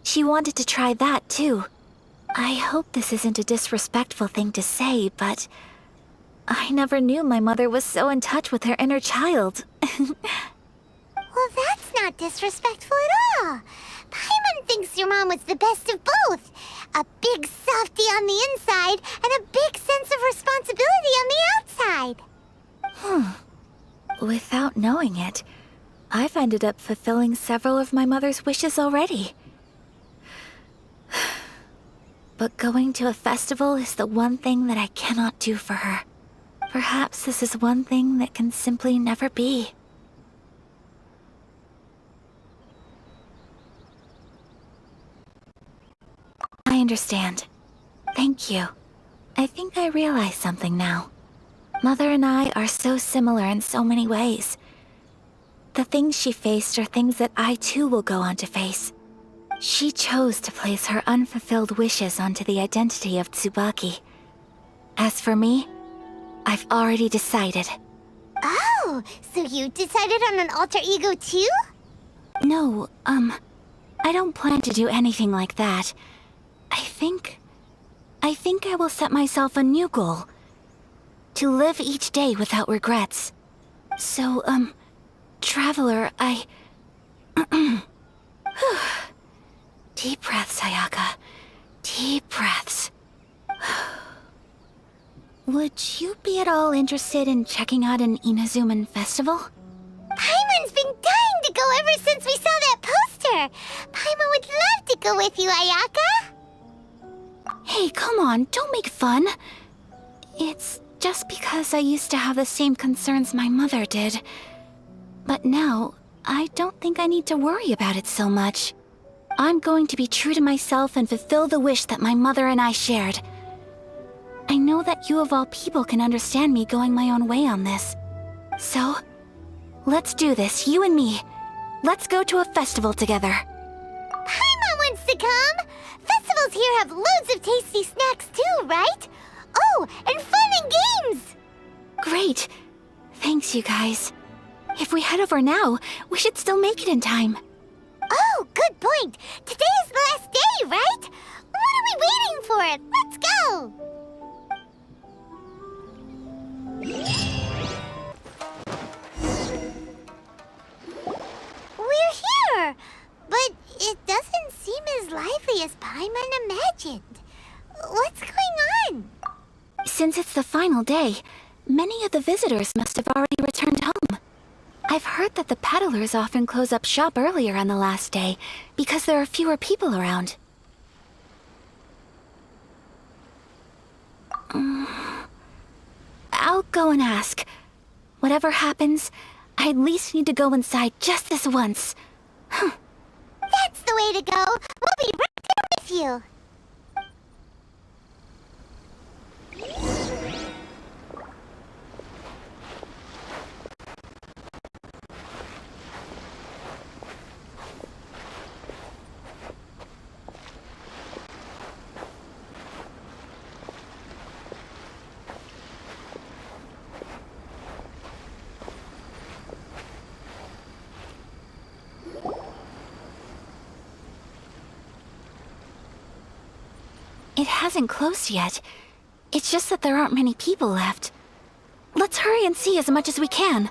She wanted to try that too. I hope this isn't a disrespectful thing to say, but I never knew my mother was so in touch with her inner child. Well, that's not disrespectful at all. Paimon thinks your mom was the best of both. A big softie on the inside and a big sense of responsibility on the outside. Without knowing it, I've ended up fulfilling several of my mother's wishes already. But going to a festival is the one thing that I cannot do for her. Perhaps this is one thing that can simply never be. I understand. Thank you. I think I realize something now. Mother and I are so similar in so many ways. The things she faced are things that I too will go on to face. She chose to place her unfulfilled wishes onto the identity of Tsubaki. As for me, I've already decided. Oh, so you decided on an alter ego too? No, I don't plan to do anything like that. I think I will set myself a new goal. To live each day without regrets. So, Traveler, Deep breaths, Ayaka. Deep breaths. Would you be at all interested in checking out an Inazuman festival? Paimon's been dying to go ever since we saw that poster. Paimon would love to go with you, Ayaka. Hey, come on, don't make fun. It's just because I used to have the same concerns my mother did. But now, I don't think I need to worry about it so much. I'm going to be true to myself and fulfill the wish that my mother and I shared. I know that you of all people can understand me going my own way on this. So, let's do this, you and me. Let's go to a festival together. Paimon wants to come. Festivals here have loads of tasty snacks too, right? Oh, and fun and games! Great. Thanks, you guys. If we head over now, we should still make it in time. Oh, good point. Today is the last day, right? What are we waiting for? Let's go! We're here, but it doesn't seem as lively as Paimon imagined. What's going on? Since it's the final day, many of the visitors must have already returned home. I've heard that the peddlers often close up shop earlier on the last day because there are fewer people around. I'll go and ask. Whatever happens, I at least need to go inside just this once. That's the way to go. We'll be right there with you. It hasn't closed yet. It's just that there aren't many people left. Let's hurry and see as much as we can.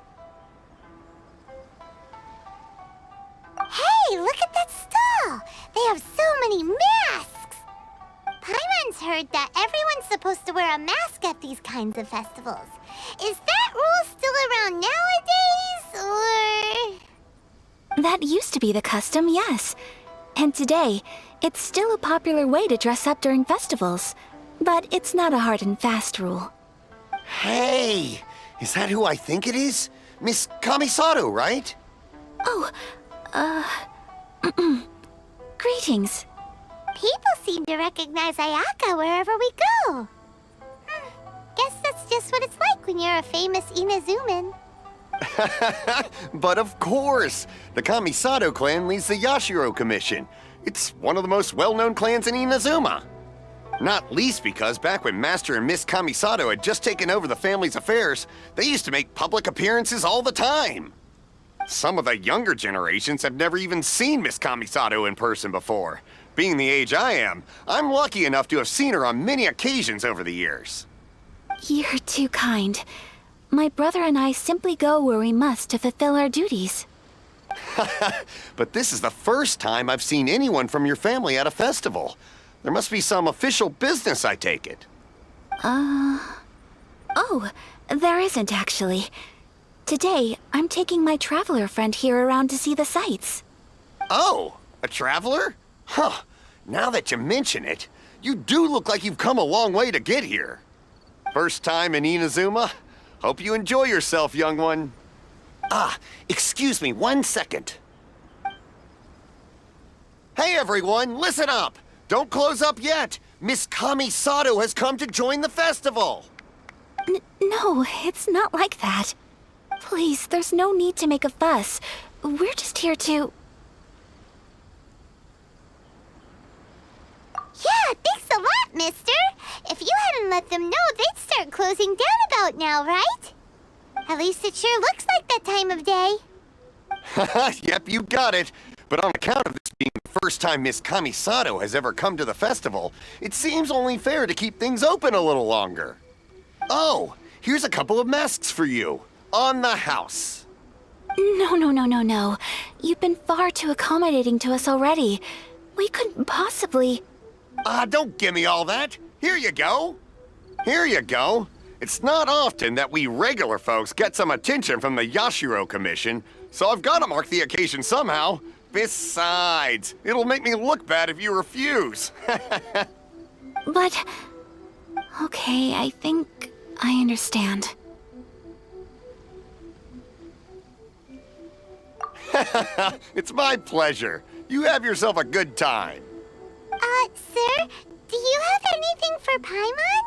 Hey, look at that stall! They have so many masks! Paimon's heard that everyone's supposed to wear a mask at these kinds of festivals. Is that rule still around nowadays, or...? That used to be the custom, yes. And today, it's still a popular way to dress up during festivals. But it's not a hard and fast rule. Hey! Is that who I think it is? Miss Kamisato, right? Oh, greetings. People seem to recognize Ayaka wherever we go. Guess that's just what it's like when you're a famous Inazuman. But of course! The Kamisato clan leads the Yashiro Commission. It's one of the most well-known clans in Inazuma. Not least because back when Master and Miss Kamisato had just taken over the family's affairs, they used to make public appearances all the time. Some of the younger generations have never even seen Miss Kamisato in person before. Being the age I am, I'm lucky enough to have seen her on many occasions over the years. You're too kind. My brother and I simply go where we must to fulfill our duties. But this is the first time I've seen anyone from your family at a festival. There must be some official business, I take it. Oh, there isn't actually. Today, I'm taking my traveler friend here around to see the sights. Oh, a traveler? Huh. Now that you mention it, you do look like you've come a long way to get here. First time in Inazuma? Hope you enjoy yourself, young one. Ah, excuse me 1 second. Hey everyone, listen up! Don't close up yet! Miss Kamisato has come to join the festival! No, it's not like that. Please, there's no need to make a fuss. We're just here to... Yeah, thanks a lot, mister. If you hadn't let them know, they'd start closing down about now, right? At least it sure looks like that time of day. Yep, you got it. But on account of this being the first time Miss Kamisato has ever come to the festival, it seems only fair to keep things open a little longer. Oh, here's a couple of masks for you. On the house. No. You've been far too accommodating to us already. We couldn't possibly... Don't give me all that. Here you go. Here you go. It's not often that we regular folks get some attention from the Yashiro Commission, so I've got to mark the occasion somehow. Besides, it'll make me look bad if you refuse. But... Okay, I think I understand. It's my pleasure. You have yourself a good time. Sir, do you have anything for Paimon?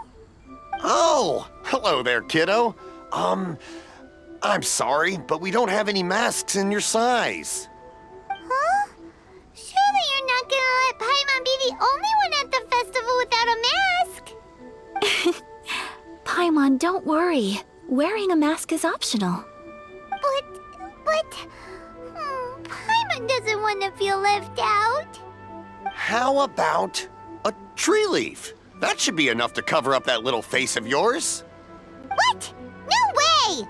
Oh, hello there, kiddo. I'm sorry, but we don't have any masks in your size. Huh? Surely you're not gonna let Paimon be the only one at the festival without a mask? Paimon, don't worry. Wearing a mask is optional. But... Paimon doesn't want to feel left out. How about a tree leaf? That should be enough to cover up that little face of yours. What? No way!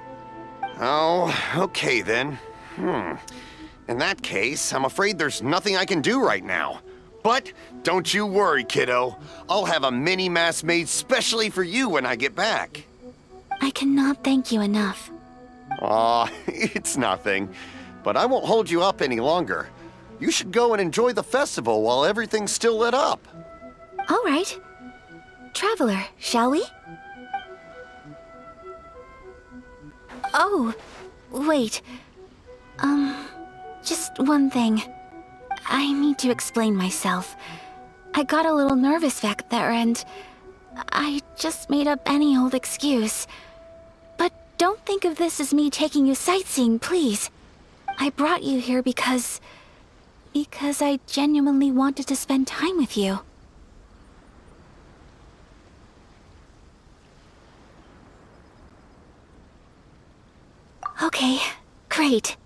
Oh, okay then. In that case, I'm afraid there's nothing I can do right now. But don't you worry, kiddo. I'll have a mini mask made specially for you when I get back. I cannot thank you enough. Aw, it's nothing. But I won't hold you up any longer. You should go and enjoy the festival while everything's still lit up. All right. Traveler, shall we? Oh, wait. Just one thing. I need to explain myself. I got a little nervous back there and I just made up any old excuse. But don't think of this as me taking you sightseeing, please. I brought you here because I genuinely wanted to spend time with you. Okay, great.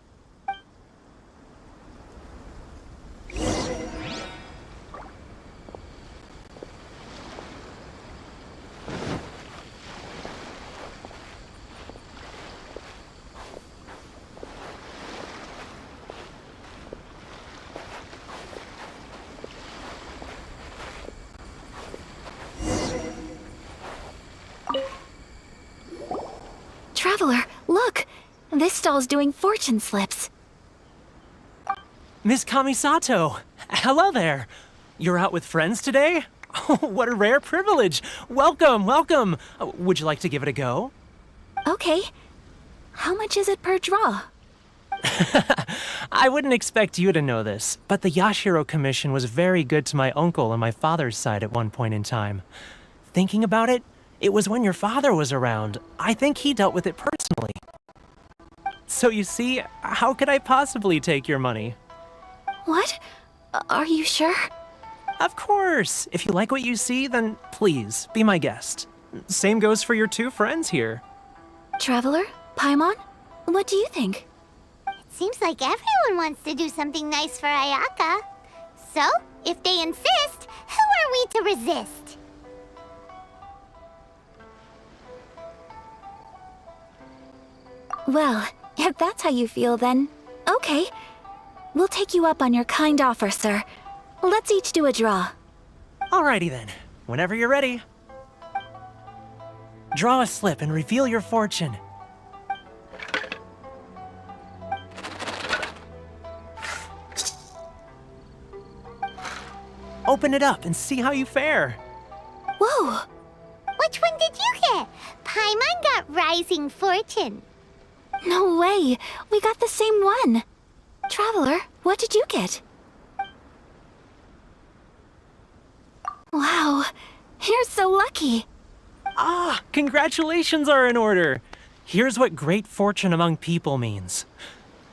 Traveler, look! This stall's doing fortune slips. Miss Kamisato, hello there. You're out with friends today? Oh, what a rare privilege. Welcome, welcome. Would you like to give it a go? Okay. How much is it per draw? I wouldn't expect you to know this, but the Yashiro Commission was very good to my uncle on my father's side at one point in time. Thinking about it, it was when your father was around. I think he dealt with it personally. So you see, how could I possibly take your money? What? Are you sure? Of course. If you like what you see, then please, be my guest. Same goes for your two friends here. Traveler? Paimon? What do you think? Seems like everyone wants to do something nice for Ayaka. So, if they insist, who are we to resist? Well, if that's how you feel, then okay. We'll take you up on your kind offer, sir. Let's each do a draw. Alrighty then. Whenever you're ready. Draw a slip and reveal your fortune. Open it up and see how you fare. Whoa! Which one did you get? Paimon got Rising Fortune. No way! We got the same one! Traveler, what did you get? Wow, you're so lucky! Ah, congratulations are in order. Here's what great fortune among people means.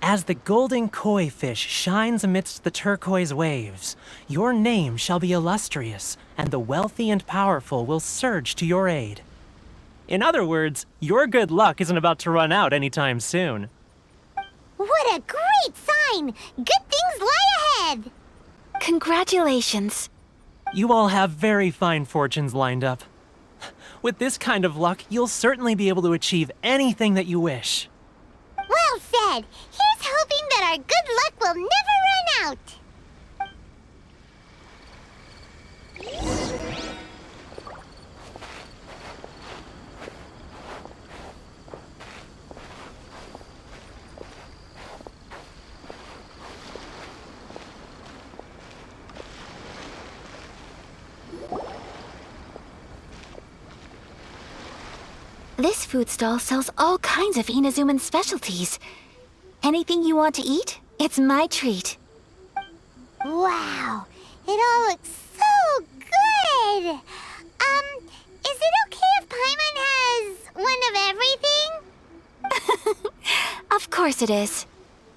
As the golden koi fish shines amidst the turquoise waves, your name shall be illustrious, and the wealthy and powerful will surge to your aid. In other words, your good luck isn't about to run out anytime soon. What a great sign! Good things lie ahead! Congratulations. You all have very fine fortunes lined up. With this kind of luck, you'll certainly be able to achieve anything that you wish. Well said! Here's hoping that our good luck will never run out! This food stall sells all kinds of Inazuman specialties. Anything you want to eat, it's my treat. Wow! It all looks so good! Is it okay if Paimon has one of everything? Of course it is.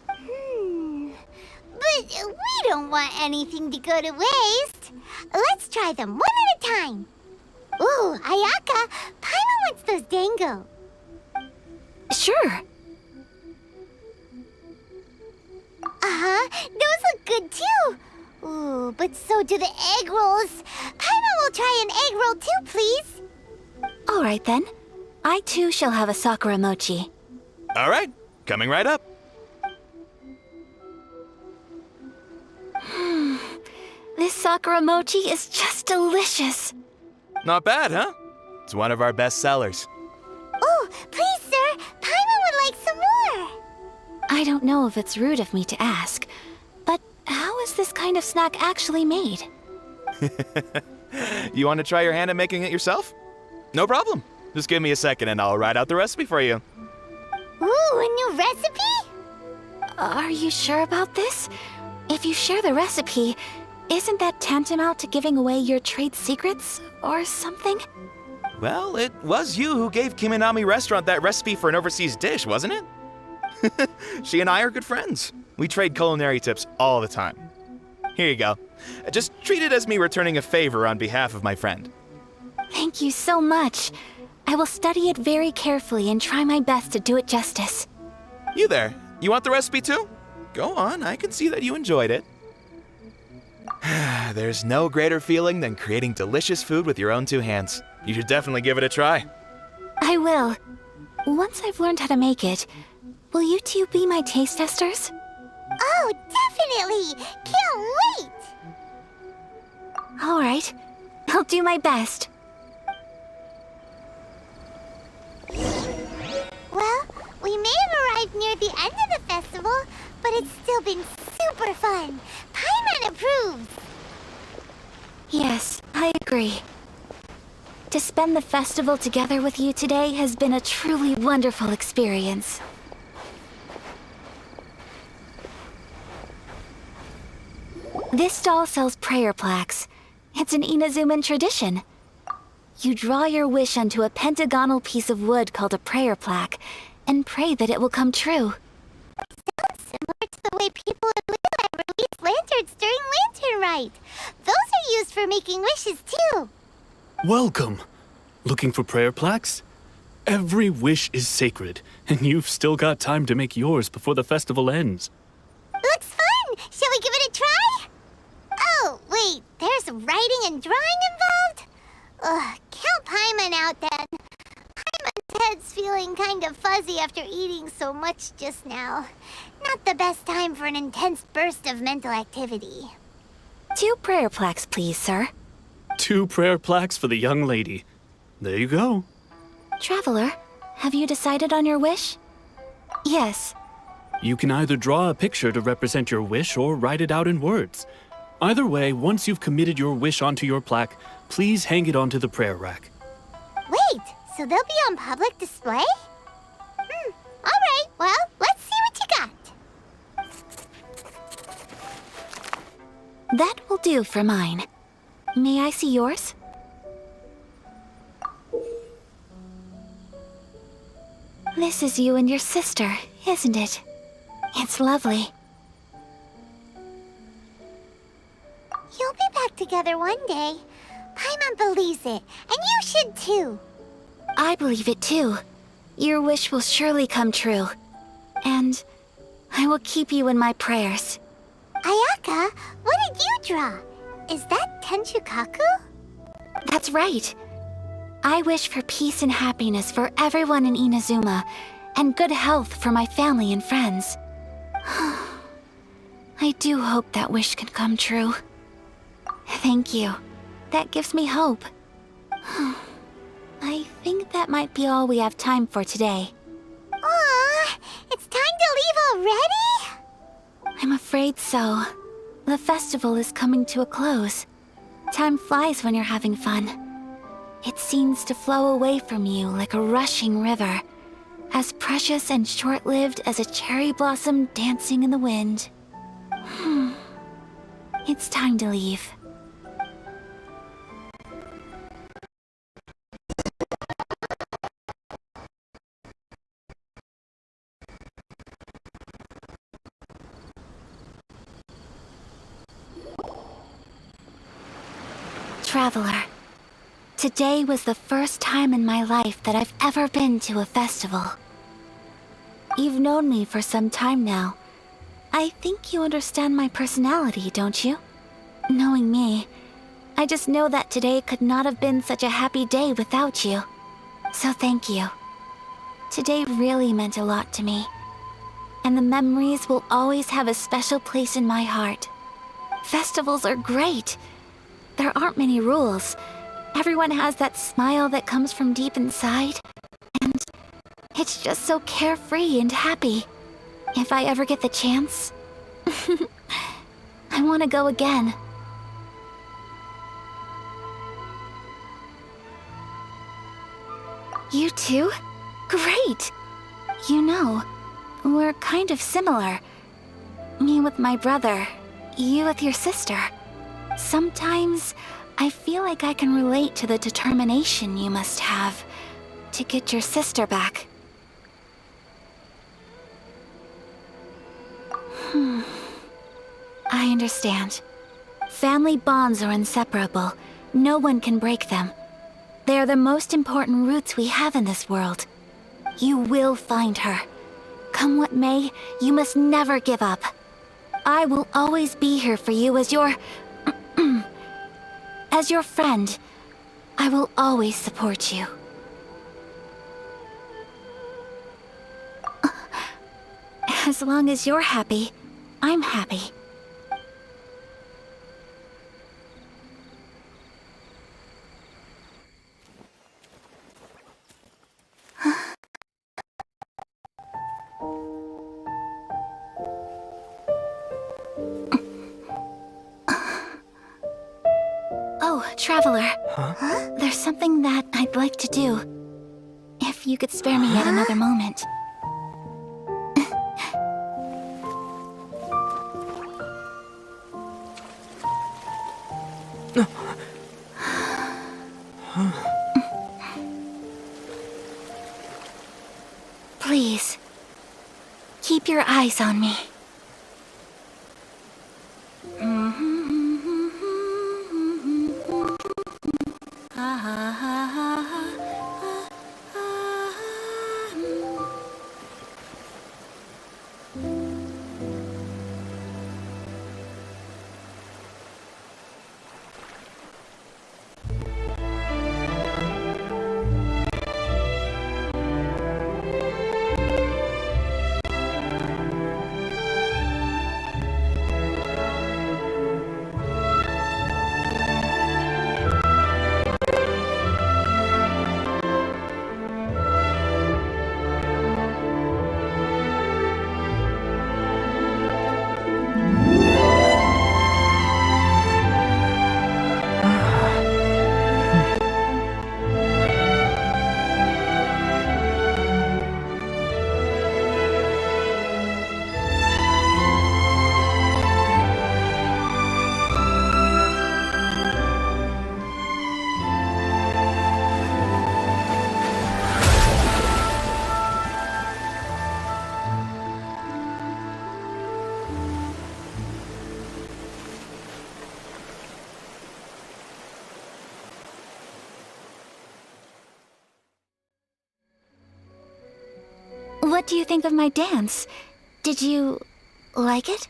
But we don't want anything to go to waste. Let's try them one at a time. Ooh, Ayaka, Paimon wants those dango. Sure. Uh-huh, those look good too. Ooh, but so do the egg rolls. Paimon will try an egg roll too, please. All right then. I too shall have a Sakura mochi. All right, coming right up. This Sakura mochi is just delicious. Not bad, huh? It's one of our best sellers. Oh, please, sir. Paimon would like some more. I don't know if it's rude of me to ask, but how is this kind of snack actually made? You want to try your hand at making it yourself? No problem. Just give me a second and I'll write out the recipe for you. Ooh, a new recipe? Are you sure about this? If you share the recipe, isn't that tantamount to giving away your trade secrets or something? Well, it was you who gave Kiminami Restaurant that recipe for an overseas dish, wasn't it? She and I are good friends. We trade culinary tips all the time. Here you go. Just treat it as me returning a favor on behalf of my friend. Thank you so much. I will study it very carefully and try my best to do it justice. You there, you want the recipe too? Go on, I can see that you enjoyed it. There's no greater feeling than creating delicious food with your own two hands. You should definitely give it a try. I will. Once I've learned how to make it, will you two be my taste testers? Oh, definitely! Can't wait! All right. I'll do my best. Well, near the end of the festival, but it's still been super fun. Paimon approves. Yes, I agree. To spend the festival together with you today has been a truly wonderful experience. This stall sells prayer plaques. It's an Inazuman tradition. You draw your wish onto a pentagonal piece of wood called a prayer plaque, and pray that it will come true. Sounds similar to the way people in Liyue release lanterns during Lantern Rite. Those are used for making wishes too. Welcome. Looking for prayer plaques? Every wish is sacred, and you've still got time to make yours before the festival ends. Looks fun! Shall we give it a try? Oh, wait, there's writing and drawing involved? Ugh, count Paimon out then. Paimon's head's feeling kind of fuzzy after eating so much just now. Not the best time for an intense burst of mental activity. 2 prayer plaques, please, sir. 2 prayer plaques for the young lady. There you go. Traveler, have you decided on your wish? Yes. You can either draw a picture to represent your wish or write it out in words. Either way, once you've committed your wish onto your plaque, please hang it onto the prayer rack. Wait, so they'll be on public display? Alright, well, let's see what you got. That will do for mine. May I see yours? This is you and your sister, isn't it? It's lovely. You'll be back together one day. Paimon believes it, and you should too. I believe it too. Your wish will surely come true. And I will keep you in my prayers. Ayaka, what did you draw? Is that Tenchukaku? That's right. I wish for peace and happiness for everyone in Inazuma, and good health for my family and friends. I do hope that wish can come true. Thank you. That gives me hope. I think that might be all we have time for today. Aw, it's time to leave already? I'm afraid so. The festival is coming to a close. Time flies when you're having fun. It seems to flow away from you like a rushing river, as precious and short-lived as a cherry blossom dancing in the wind. It's time to leave. Traveler, today was the first time in my life that I've ever been to a festival. You've known me for some time now. I think you understand my personality, don't you? Knowing me, I just know that today could not have been such a happy day without you. So thank you. Today really meant a lot to me. And the memories will always have a special place in my heart. Festivals are great. There aren't many rules. Everyone has that smile that comes from deep inside. And it's just so carefree and happy. If I ever get the chance, I want to go again. You too? Great! You know, we're kind of similar. Me with my brother, you with your sister. Sometimes, I feel like I can relate to the determination you must have to get your sister back. I understand. Family bonds are inseparable. No one can break them. They are the most important roots we have in this world. You will find her. Come what may, you must never give up. I will always be here for you as your... as your friend. I will always support you. As long as you're happy, I'm happy. Traveler. Huh? There's something that I'd like to do. If you could spare me yet another moment. Please, keep your eyes on me. What do you think of my dance? Did you like it?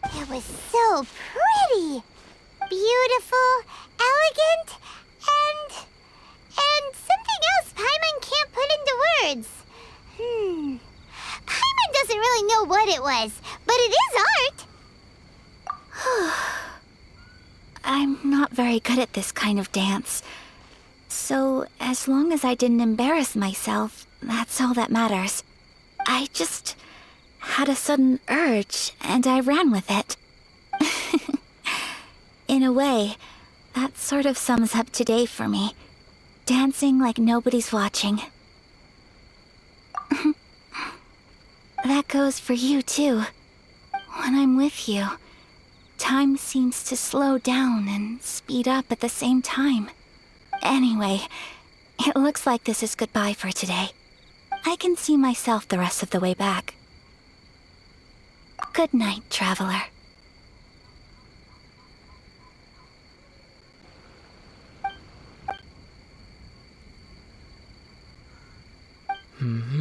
It was so pretty, beautiful, elegant, and something else Paimon can't put into words. Paimon doesn't really know what it was, but it is art. I'm not very good at this kind of dance. So, as long as I didn't embarrass myself, that's all that matters. I just had a sudden urge, and I ran with it. In a way, that sort of sums up today for me. Dancing like nobody's watching. That goes for you, too. When I'm with you, time seems to slow down and speed up at the same time. Anyway, it looks like this is goodbye for today. I can see myself the rest of the way back. Good night, traveler. Mm-hmm.